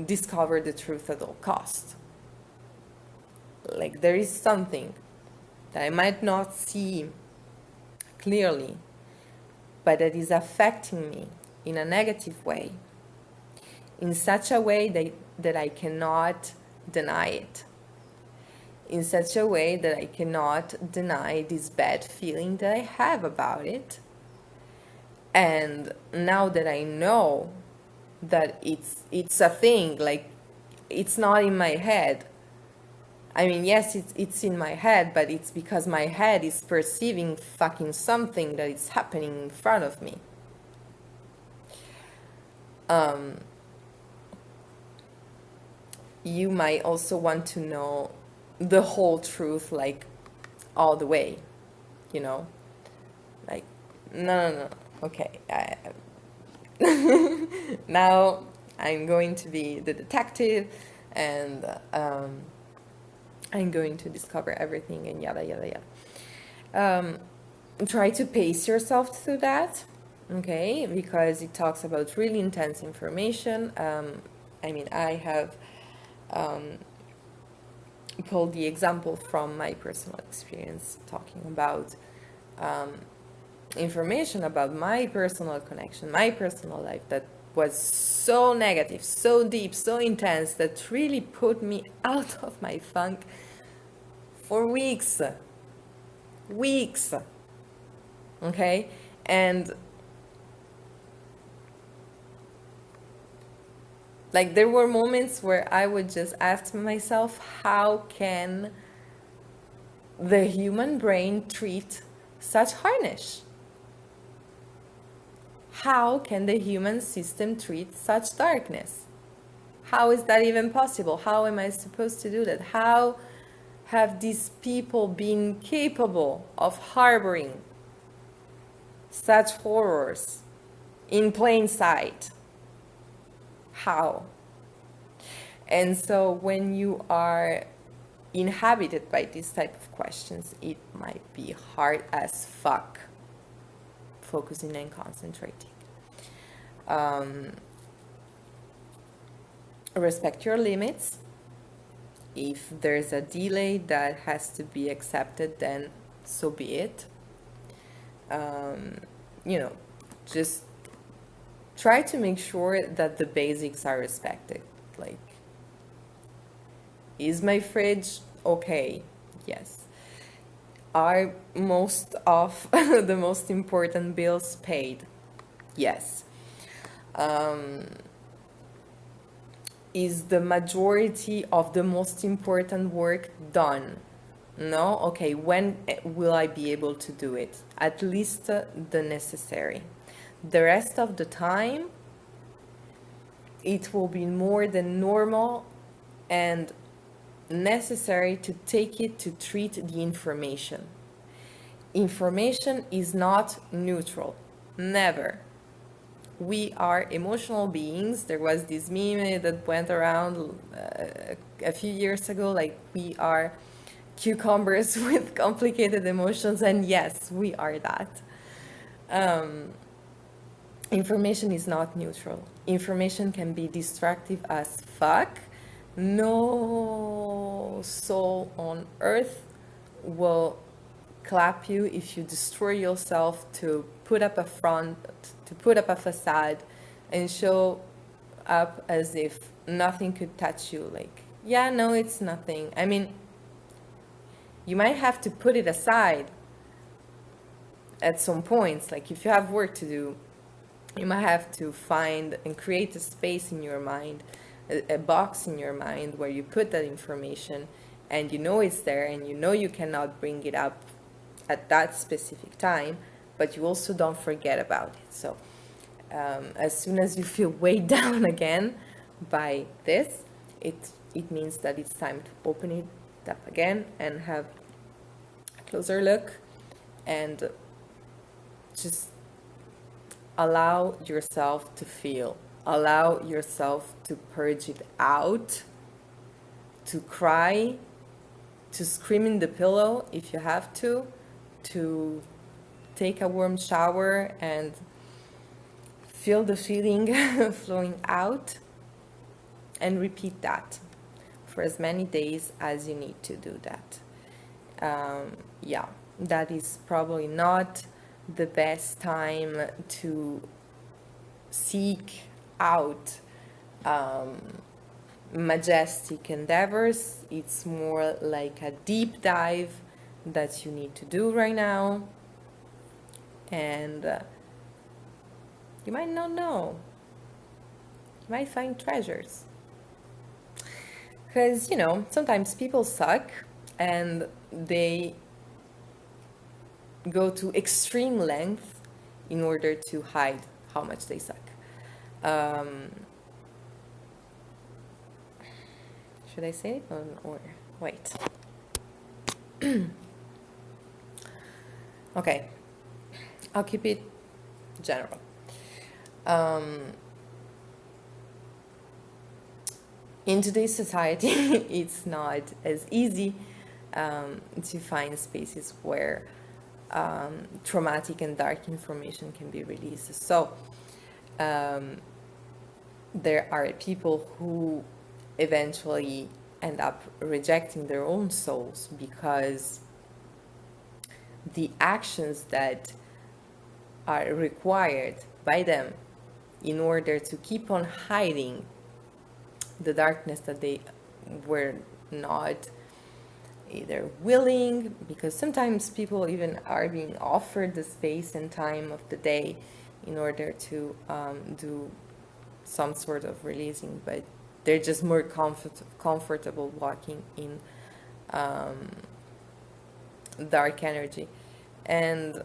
discover the truth at all costs. Like, there is something that I might not see clearly, but that is affecting me in a negative way, in such a way that I cannot deny it, in such a way that I cannot deny this bad feeling that I have about it. And now that I know that it's a thing, like, it's not in my head. Yes, it's in my head, but it's because my head is perceiving fucking something that is happening in front of me. You might also want to know the whole truth, like, all the way, like, no, okay, now I'm going to be the detective, and I'm going to discover everything, and yada yada yada. Try to pace yourself through that, okay, because it talks about really intense information. I have pull the example from my personal experience, talking about information about my personal connection, my personal life that was so negative, so deep, so intense, that really put me out of my funk for weeks. Okay? And like there were moments where I would just ask myself, how can the human brain treat such harnish? How can the human system treat such darkness? How is that even possible? How am I supposed to do that? How have these people been capable of harboring such horrors in plain sight? How? And so when you are inhabited by these type of questions, it might be hard as fuck focusing and concentrating. Respect your limits. If there's a delay that has to be accepted, then so be it. Just try to make sure that the basics are respected. Like, is my fridge okay? Yes. Are most of the most important bills paid? Yes. Is the majority of the most important work done? No? Okay, when will I be able to do it? At least the necessary. The rest of the time, it will be more than normal and necessary to take it to treat the information. Information is not neutral. Never. We are emotional beings. There was this meme that went around a few years ago, like we are cucumbers with complicated emotions, and yes, we are that. Information is not neutral. Information can be destructive as fuck. No soul on earth will clap you if you destroy yourself to put up a front, to put up a facade and show up as if nothing could touch you. Like, yeah, no, it's nothing. I mean, you might have to put it aside at some points. Like, if you have work to do, you might have to find and create a space in your mind, a box in your mind where you put that information and you know it's there and you know you cannot bring it up at that specific time, but you also don't forget about it. So as soon as you feel weighed down again by this, it means that it's time to open it up again and have a closer look and just allow yourself to feel, allow yourself to purge it out, to cry, to scream in the pillow if you have to take a warm shower and feel the feeling flowing out, and repeat that for as many days as you need to do that. That is probably not the best time to seek out majestic endeavors. It's more like a deep dive that you need to do right now, and you might not know, you might find treasures, because sometimes people suck and they go to extreme length in order to hide how much they suck. Should I say it or wait? Okay, I'll keep it general. In today's society, it's not as easy to find spaces where traumatic and dark information can be released. So there are people who eventually end up rejecting their own souls, because the actions that are required by them in order to keep on hiding the darkness that they were not either willing, because sometimes people even are being offered the space and time of the day in order to do some sort of releasing, but they're just more comfortable walking in dark energy. And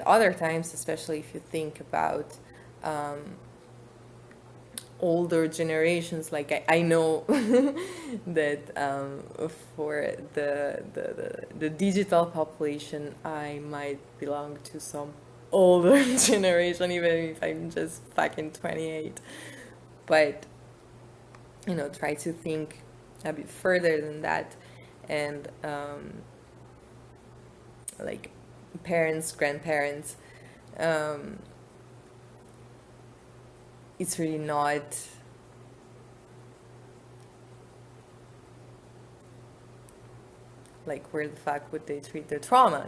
other times, especially if you think about older generations, like I know that for the digital population, I might belong to some older generation, even if I'm just fucking 28. But try to think a bit further than that, and like parents, grandparents, it's really not like, where the fuck would they treat their trauma,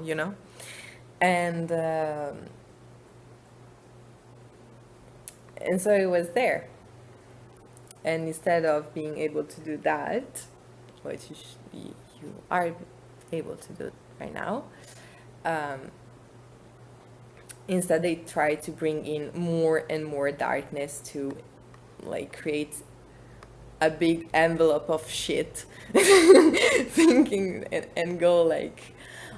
and so it was there, and instead of being able to do that, which you are able to do right now, instead they try to bring in more and more darkness to like create a big envelope of shit thinking and go like,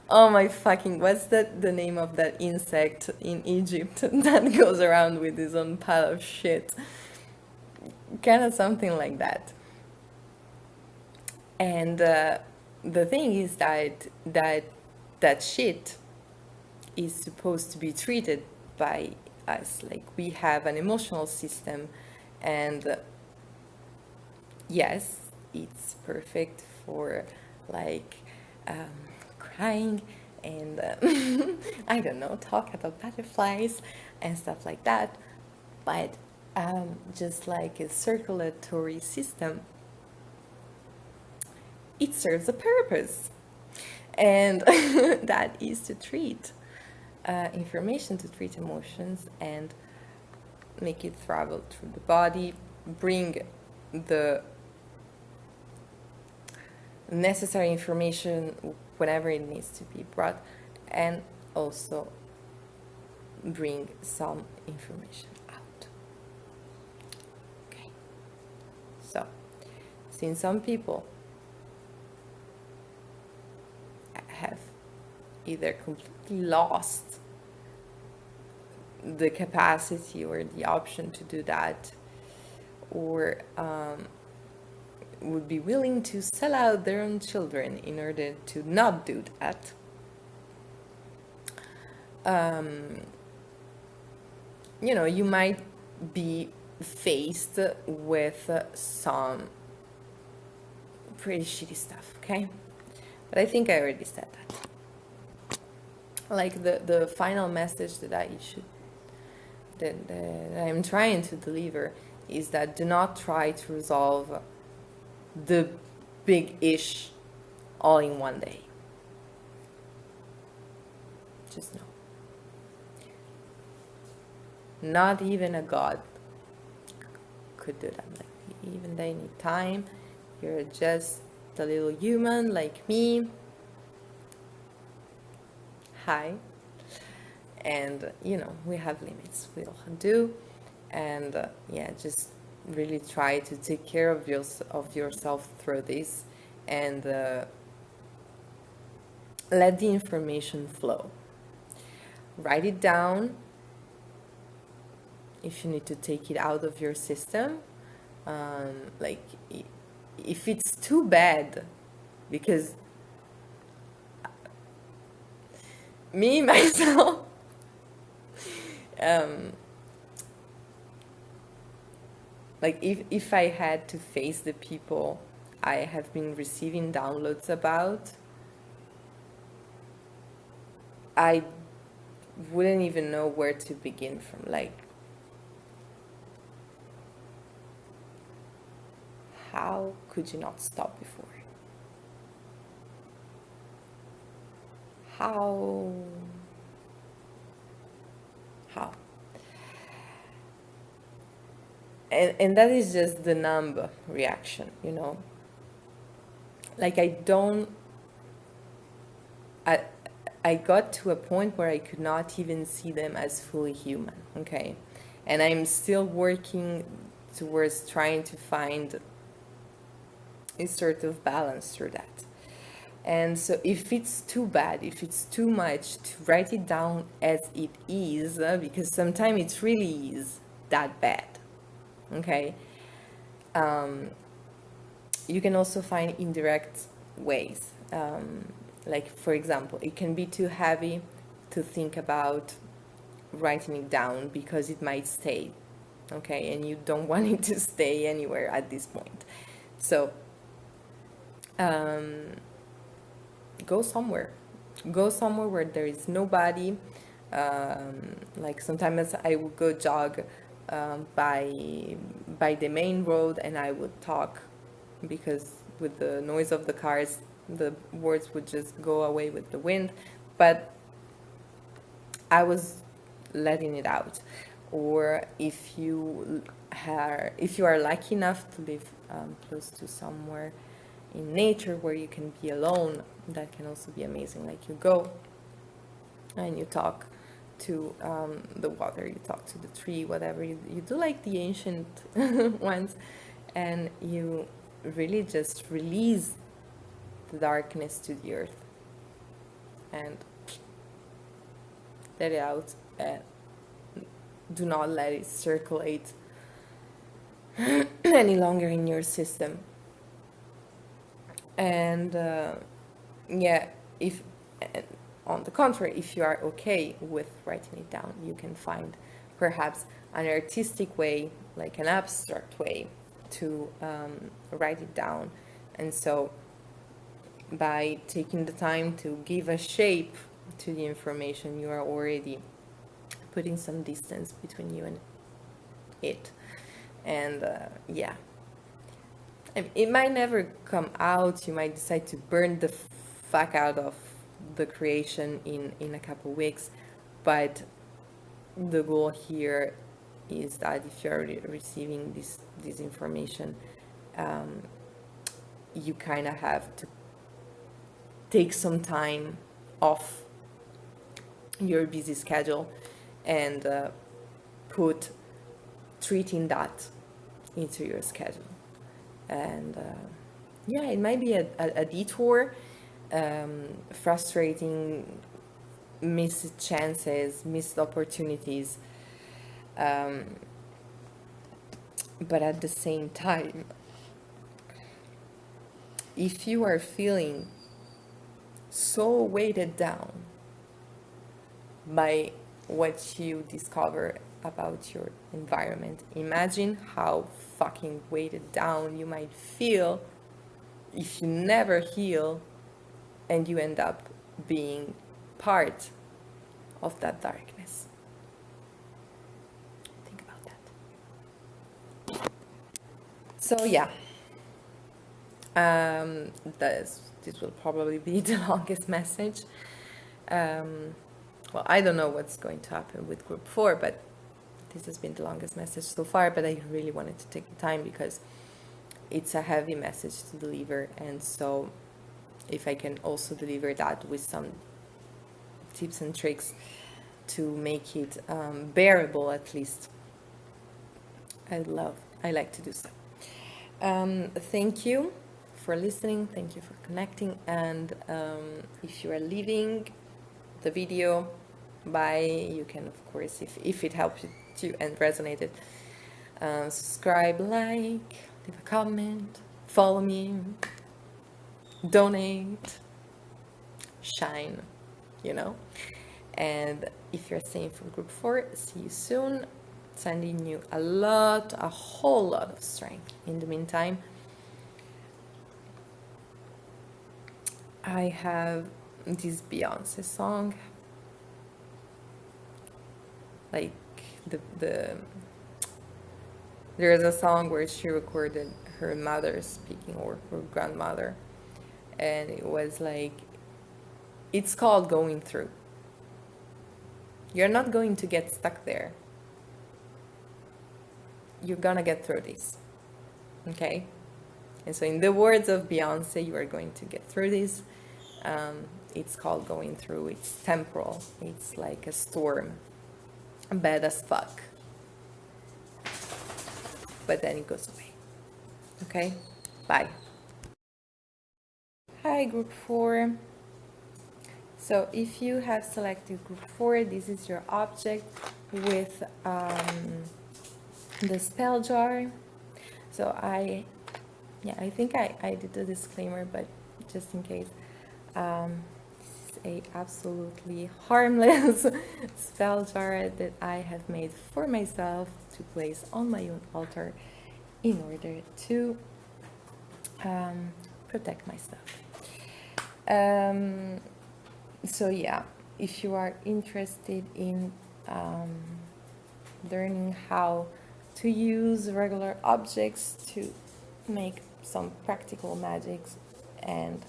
oh my fucking, what's the name of that insect in Egypt that goes around with his own pile of shit, kind of something like that. And the thing is that shit is supposed to be treated by us. Like, we have an emotional system, and yes, it's perfect for like crying and I don't know, talk about butterflies and stuff like that, but just like a circulatory system, it serves a purpose, and that is to treat information, to treat emotions, and make it travel through the body, bring the necessary information whenever it needs to be brought, and also bring some information out. Okay, so since some people have either completely lost the capacity or the option to do that, or would be willing to sell out their own children in order to not do that, you might be faced with some pretty shitty stuff, okay? But I think I already said that. Like, the final message that that I'm trying to deliver is that do not try to resolve the big ish all in one day. Just know. Not even a god could do that. Like, even they need time. You're just a little human like me. Hi. And we have limits, we all do, and just really try to take care of yourself through this, and let the information flow. Write it down if you need to take it out of your system, like if it's too bad, because me myself, like if I had to face the people I have been receiving downloads about, I wouldn't even know where to begin from. Like, how could you not stop before? How? How? And that is just the numb reaction, you know? Like I, I got to a point where I could not even see them as fully human, okay? And I'm still working towards trying to find a sort of balance through that. And so if it's too bad, if it's too much, to write it down as it is, because sometimes it really is that bad, okay? You can also find indirect ways. Like, for example, it can be too heavy to think about writing it down because it might stay, okay? And you don't want it to stay anywhere at this point. So, go somewhere. Go somewhere where there is nobody. Like sometimes I would go jog by the main road, and I would talk, because with the noise of the cars, the words would just go away with the wind. But I was letting it out. Or if you are lucky enough to live close to somewhere in nature where you can be alone, that can also be amazing. Like, you go and you talk to the water, you talk to the tree, whatever you do, like the ancient ones, and you really just release the darkness to the earth and let it out, and do not let it circulate any longer in your system. And if on the contrary, if you are okay with writing it down, you can find perhaps an artistic way, like an abstract way to write it down. And so by taking the time to give a shape to the information, you are already putting some distance between you and it. And it might never come out. You might decide to burn the fuck out of the creation in a couple weeks, but the goal here is that if you're receiving this information, you kind of have to take some time off your busy schedule and put treating that into your schedule. And it might be a detour, frustrating, missed chances, missed opportunities, but at the same time, if you are feeling so weighted down by what you discover about your environment, imagine how fucking weighted down you might feel if you never heal and you end up being part of that darkness. Think about that. So this will probably be the longest message. Well, I don't know what's going to happen with group 4, but this has been the longest message so far. But I really wanted to take the time because it's a heavy message to deliver, and so if I can also deliver that with some tips and tricks to make it bearable, at least, I like to do so. Thank you for listening. Thank you for connecting. And if you are leaving the video you can, of course, if it helped you and resonated, subscribe, like, leave a comment, follow me, donate, shine, and if you're staying for group 4, see you soon. Sending you a whole lot of strength. In the meantime, I have this Beyonce song, like there's a song where she recorded her mother speaking, or her grandmother, and it was like, it's called going through. You're not going to get stuck there. You're gonna get through this, okay? And so in the words of Beyonce, you are going to get through this. It's called going through. It's temporal. It's like a storm, bad as fuck, but then it goes away. Okay, bye. Hi, group 4. So if you have selected group 4, this is your object with the spell jar. So I think I did a disclaimer, but just in case, this is a absolutely harmless spell jar that I have made for myself to place on my own altar in order to protect myself. So yeah, if you are interested in learning how to use regular objects to make some practical magics, and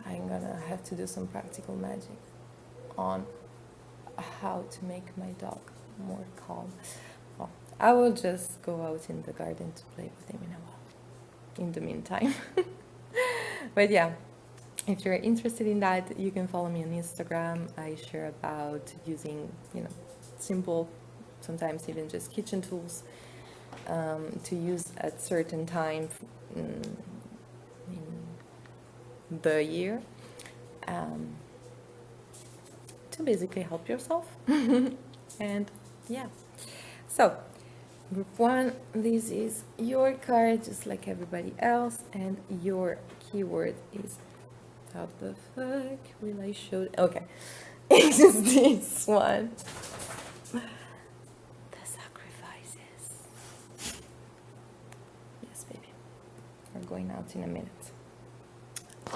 I'm gonna have to do some practical magic on how to make my dog more calm. Well, I will just go out in the garden to play with him in a while, in the meantime. But yeah, if you're interested in that, you can follow me on Instagram. I share about using, simple, sometimes even just kitchen tools to use at certain time in the year to basically help yourself. And yeah, so group 1, this is your card just like everybody else, and your keyword is, how the fuck will I show it? Okay, it's just this one. The sacrifices. Yes, baby. We're going out in a minute.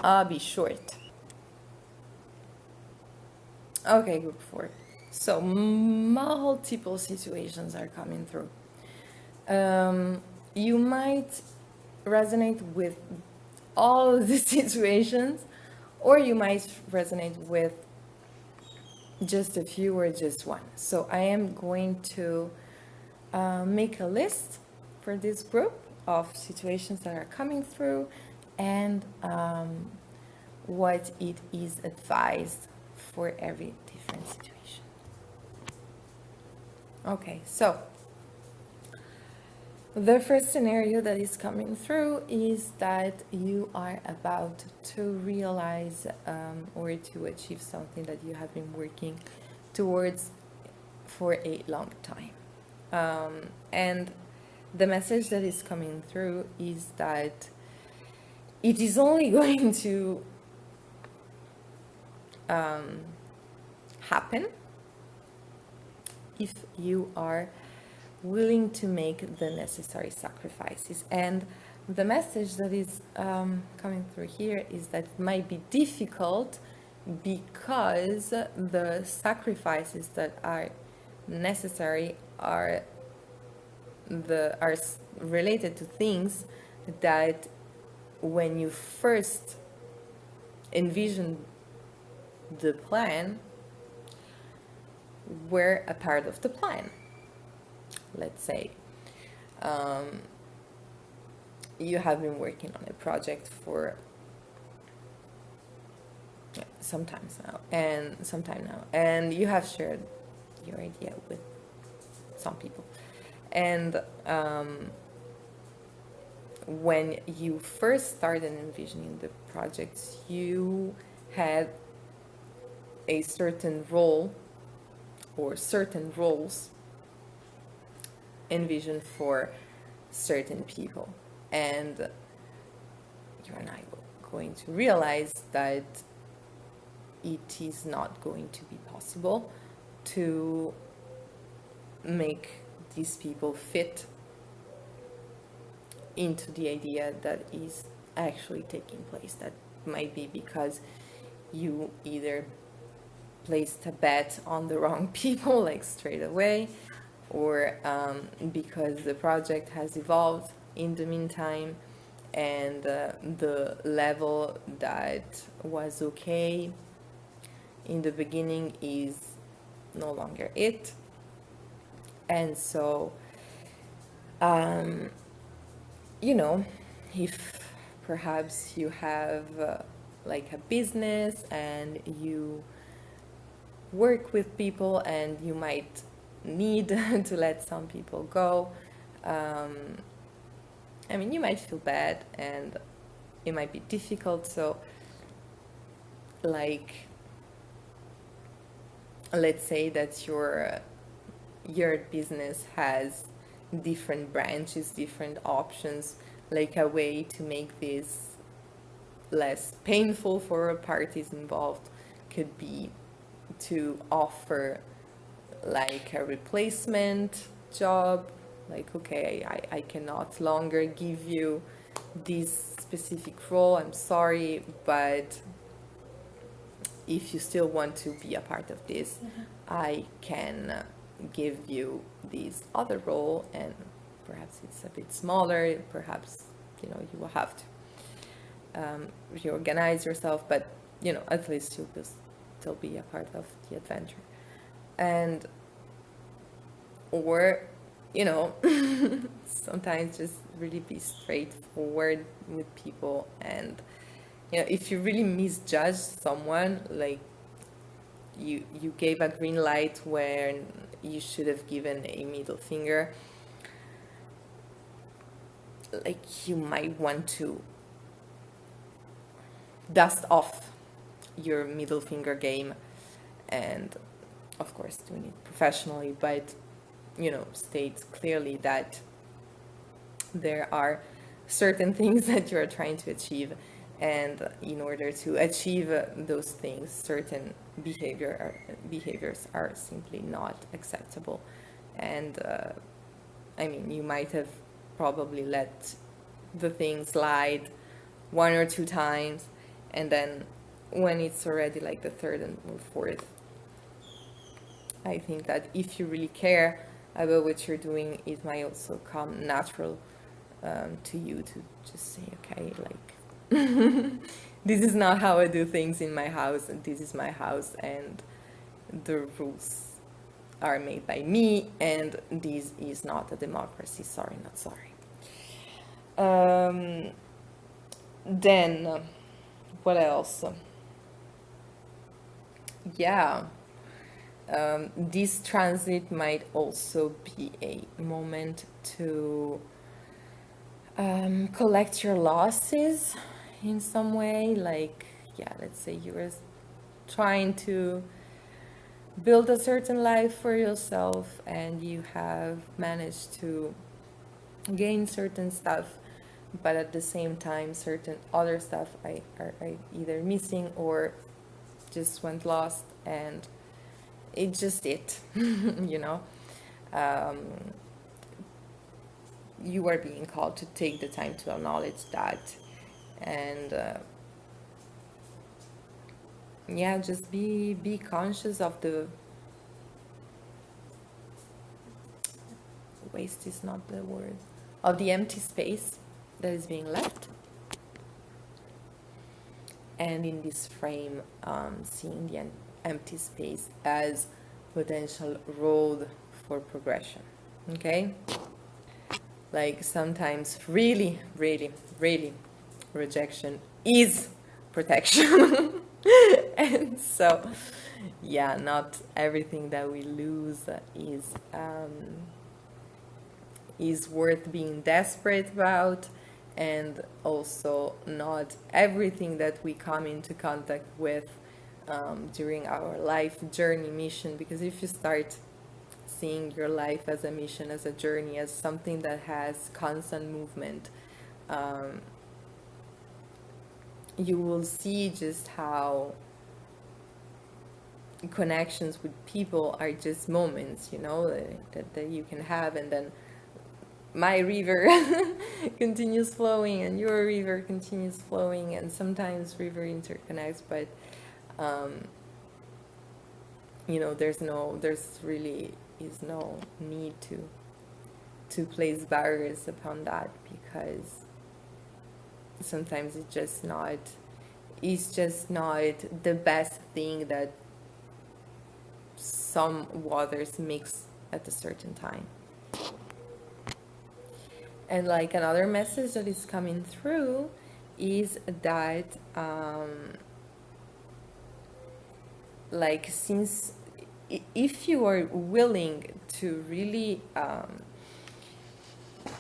I'll be short. Okay, group 4. So multiple situations are coming through. You might resonate with all of the situations, or you might resonate with just a few or just one. So I am going to make a list for this group of situations that are coming through, and what it is advised for every different situation. Okay, so the first scenario that is coming through is that you are about to realize or to achieve something that you have been working towards for a long time. And the message that is coming through is that it is only going to happen if you are willing to make the necessary sacrifices. And the message that is coming through here is that it might be difficult because the sacrifices that are necessary are related to things that when you first envisioned the plan were a part of the plan. Let's say you have been working on a project for some time now, and you have shared your idea with some people, and when you first started envisioning the projects, you had a certain role or certain roles envisioned for certain people, and you and I are going to realize that it is not going to be possible to make these people fit into the idea that is actually taking place. That might be because you either placed a bet on the wrong people, like straight away, or because the project has evolved in the meantime, and the level that was okay in the beginning is no longer it. And so, you know, if perhaps you have like a business and you work with people and you might need to let some people go, I mean, you might feel bad and it might be difficult. So, like, let's say that your business has different branches, different options, like a way to make this less painful for parties involved could be to offer like a replacement job, like, okay, I cannot longer give you this specific role, I'm sorry, but if you still want to be a part of this, I can give you this other role, and perhaps it's a bit smaller, perhaps, you know, you will have to reorganize yourself, but, you know, at least you'll still be a part of the adventure. And, or, you know, sometimes just really be straightforward with people. And, you know, if you really misjudge someone, like you gave a green light when you should have given a middle finger, like you might want to dust off your middle finger game, and of course doing it professionally, but, you know, state clearly that there are certain things that you are trying to achieve, and in order to achieve those things, certain behaviors are simply not acceptable. And I mean, you might have probably let the thing slide 1 or 2 times, and then when it's already like the third and fourth, I think that if you really care about what you're doing, it might also come natural to you to just say, okay, like, this is not how I do things in my house, and this is my house, and the rules are made by me, and this is not a democracy. Sorry, not sorry. Then, what else? Yeah. This transit might also be a moment to collect your losses in some way. Like, yeah, let's say you were trying to build a certain life for yourself and you have managed to gain certain stuff, but at the same time certain other stuff are either missing or just went lost, and it's just you know. You are being called to take the time to acknowledge that, and yeah, just be conscious of the waste is not the word, of the empty space that is being left. And in this frame, seeing the empty space as potential road for progression. Okay? Like sometimes really rejection is protection. And so, yeah, not everything that we lose is worth being desperate about, and also not everything that we come into contact with during our life journey mission, because if you start seeing your life as a mission, as a journey, as something that has constant movement, you will see just how connections with people are just moments, you know, that you can have, and then my river continues flowing and your river continues flowing, and sometimes river interconnects, but you know, there's really is no need to place barriers upon that, because sometimes it's just not the best thing that some waters mix at a certain time. And like another message that is coming through is that like, since if you are willing to really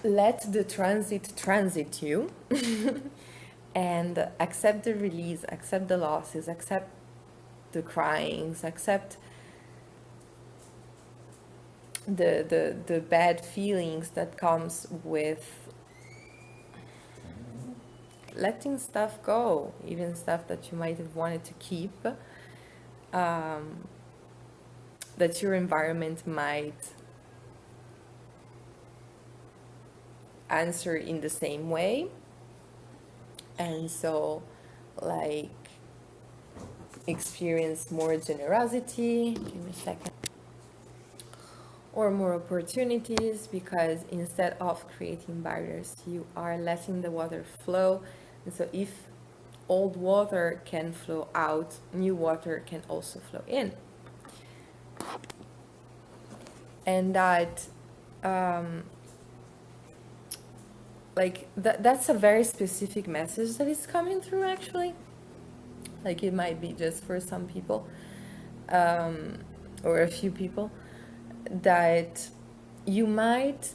let the transit you and accept the release, accept the losses, accept the cryings, accept the bad feelings that comes with letting stuff go, even stuff that you might have wanted to keep, that your environment might answer in the same way. And so, like, experience more generosity, give me a second, or more opportunities, because instead of creating barriers, you are letting the water flow. And so if old water can flow out, new water can also flow in. And that like that's a very specific message that is coming through, actually. Like, it might be just for some people, or a few people, that you might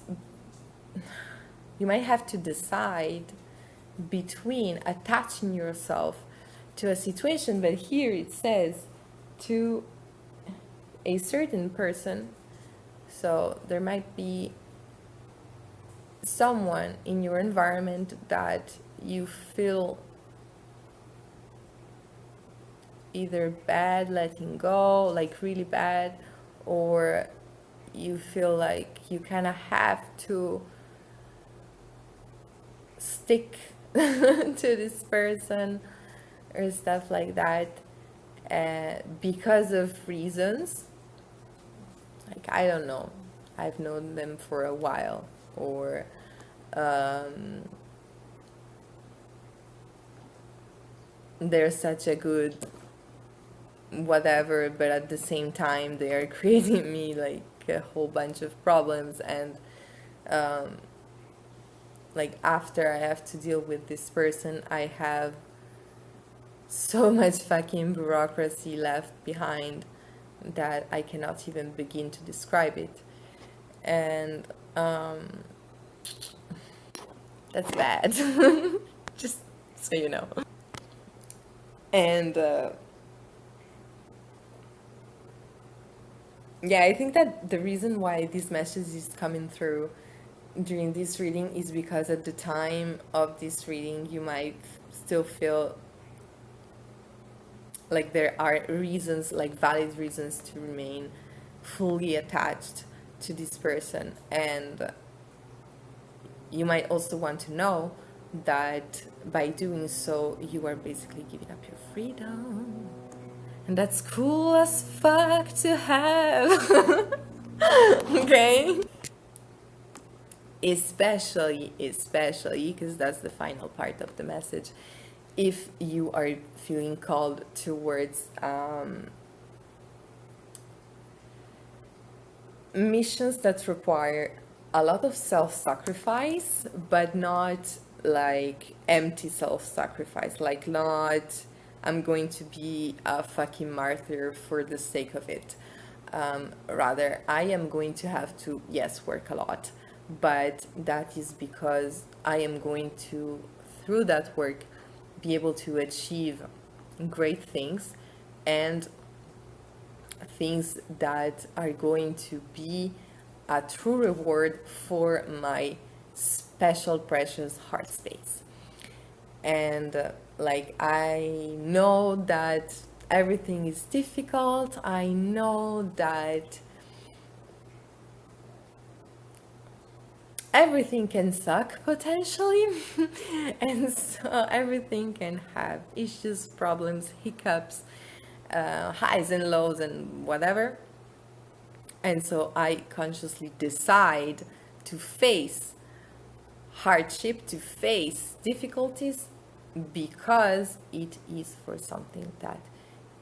have to decide between attaching yourself to a situation, but here it says to a certain person. So there might be someone in your environment that you feel either bad letting go, like really bad, or you feel like you kind of have to stick to this person or stuff like that, because of reasons like, I don't know, I've known them for a while, or they're such a good whatever, but at the same time they are creating me like a whole bunch of problems, and like, after I have to deal with this person, I have so much fucking bureaucracy left behind that I cannot even begin to describe it. And that's bad. Just so you know. And yeah, I think that the reason why this message is coming through during this reading is because at the time of this reading you might still feel like there are reasons, like valid reasons, to remain fully attached to this person. And you might also want to know that by doing so you are basically giving up your freedom, and that's cool as fuck to have. Okay, especially because that's the final part of the message, if you are feeling called towards missions that require a lot of self-sacrifice, but not like empty self-sacrifice, like not I'm going to be a fucking martyr for the sake of it. Rather, I am going to have to, yes, work a lot, but that is because I am going to, through that work, be able to achieve great things, and things that are going to be a true reward for my special, precious heart space. And like, I know that everything is difficult. I know that everything can suck potentially. And so everything can have issues, problems, hiccups, highs and lows, and whatever. And so I consciously decide to face hardship, to face difficulties, because it is for something that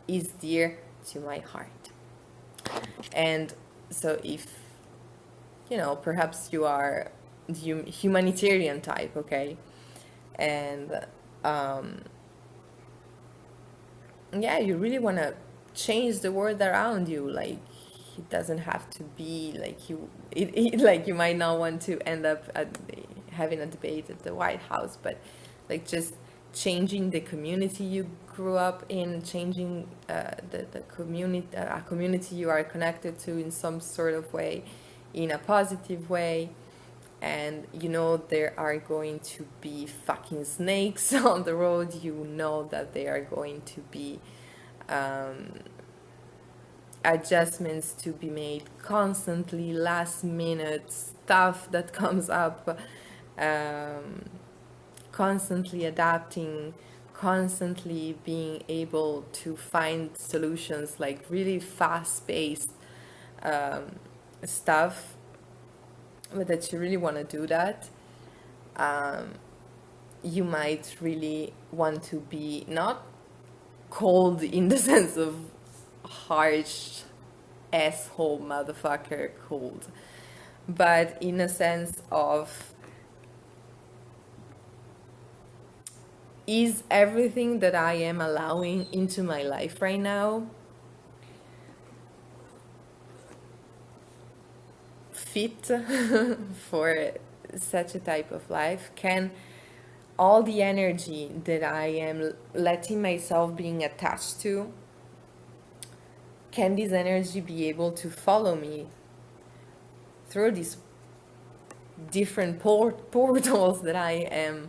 is dear to my heart. And so if, perhaps you are the humanitarian type, okay? And yeah, you really want to change the world around you. Like, it doesn't have to be like like you might not want to end up having a debate at the White House, but like just changing the community you grew up in, changing the community, a community you are connected to in some sort of way, in a positive way. And there are going to be fucking snakes on the road. That they are going to be adjustments to be made constantly, last minute stuff that comes up, constantly adapting, constantly being able to find solutions, like really fast-paced stuff. But that you really want to do that, you might really want to be not cold in the sense of harsh asshole motherfucker cold, but in a sense of, is everything that I am allowing into my life right now fit for such a type of life? Can all the energy that I am letting myself being attached to, can this energy be able to follow me through these different portals that I am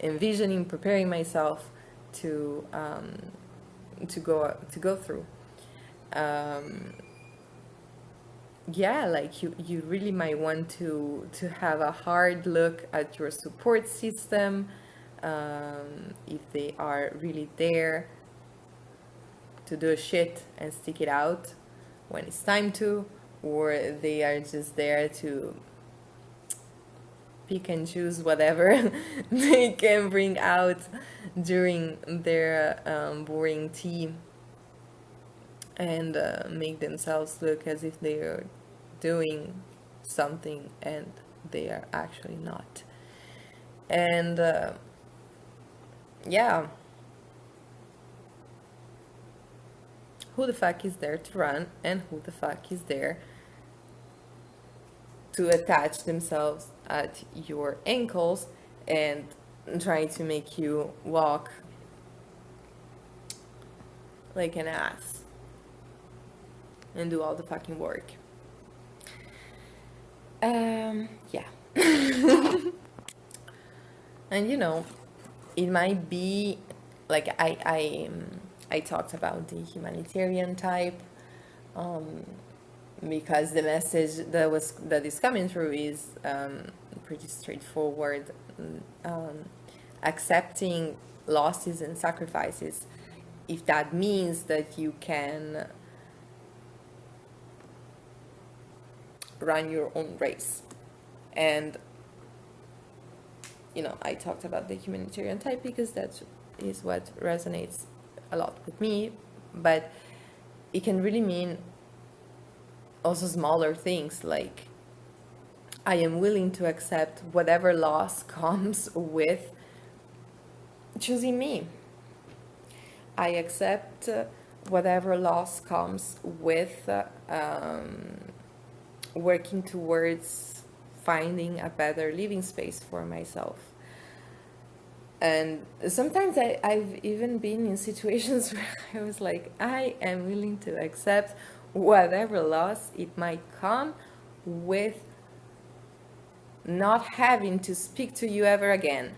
envisioning, preparing myself to go through? Yeah, like you really might want to have a hard look at your support system, if they are really there to do shit and stick it out when it's time to, or they are just there to pick and choose whatever they can bring out during their boring tea, and make themselves look as if they are doing something and they are actually not. And yeah, who the fuck is there to run, and who the fuck is there to attach themselves at your ankles and try to make you walk like an ass and do all the fucking work? Yeah. And it might be like I talked about the humanitarian type, because the message that is coming through is pretty straightforward. Accepting losses and sacrifices, if that means that you can run your own race. And I talked about the humanitarian type because that is what resonates a lot with me, but it can really mean also smaller things, like I am willing to accept whatever loss comes with choosing me. I accept whatever loss comes with working towards finding a better living space for myself. And sometimes I've even been in situations where I was like, I am willing to accept whatever loss it might come with not having to speak to you ever again.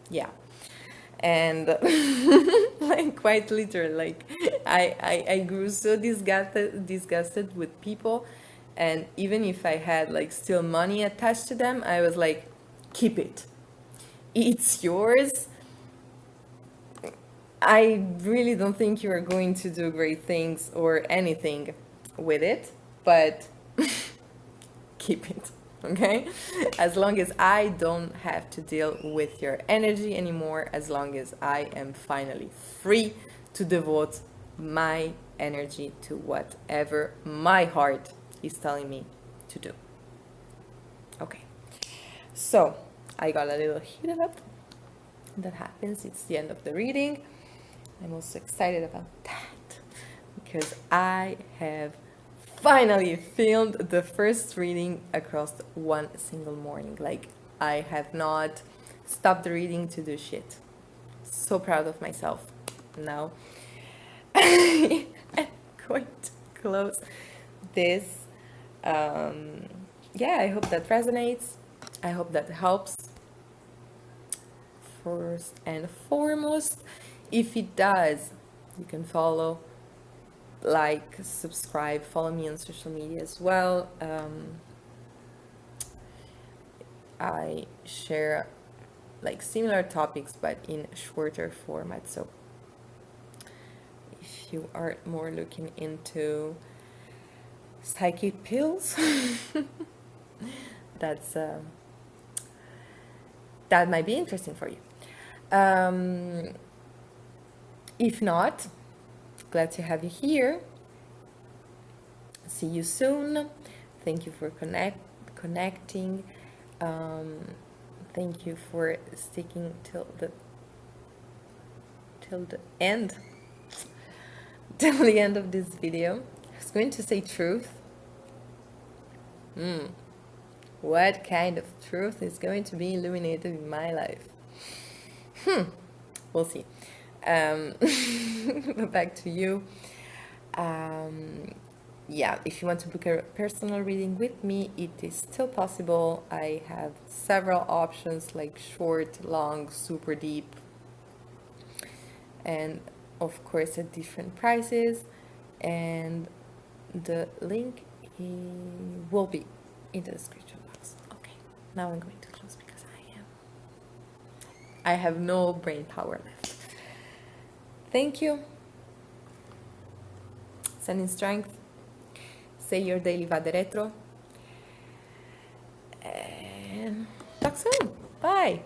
Yeah. And like quite literal, like I grew so disgusted with people, and even if I had like still money attached to them, I was like, keep it, it's yours. I really don't think you are going to do great things or anything with it, but keep it, okay? As long as I don't have to deal with your energy anymore, as long as I am finally free to devote my energy to whatever my heart is telling me to do. Okay, so I got a little heated up. That happens, it's the end of the reading. I'm also excited about that because I have finally filmed the first reading across one single morning. Like, I have not stopped the reading to do shit. So proud of myself. Now I'm going to close this. Yeah, I hope that resonates. I hope that helps. First and foremost, if it does, you can follow, like, subscribe, follow me on social media as well. I share like similar topics but in shorter format, so if you are more looking into psychic pills, that's that might be interesting for you. If not, glad to have you here. See you soon. Thank you for connecting. Thank you for sticking till the end, till the end of this video. I was going to say truth. What kind of truth is going to be illuminated in my life? We'll see. But back to you. Yeah, if you want to book a personal reading with me, it is still possible. I have several options, like short, long, super deep, and of course at different prices. And the link will be in the description box. Okay, now I'm going to close because I have no brain power left. Thank you. Sending strength. Say your daily Vade Retro. And talk soon. Bye.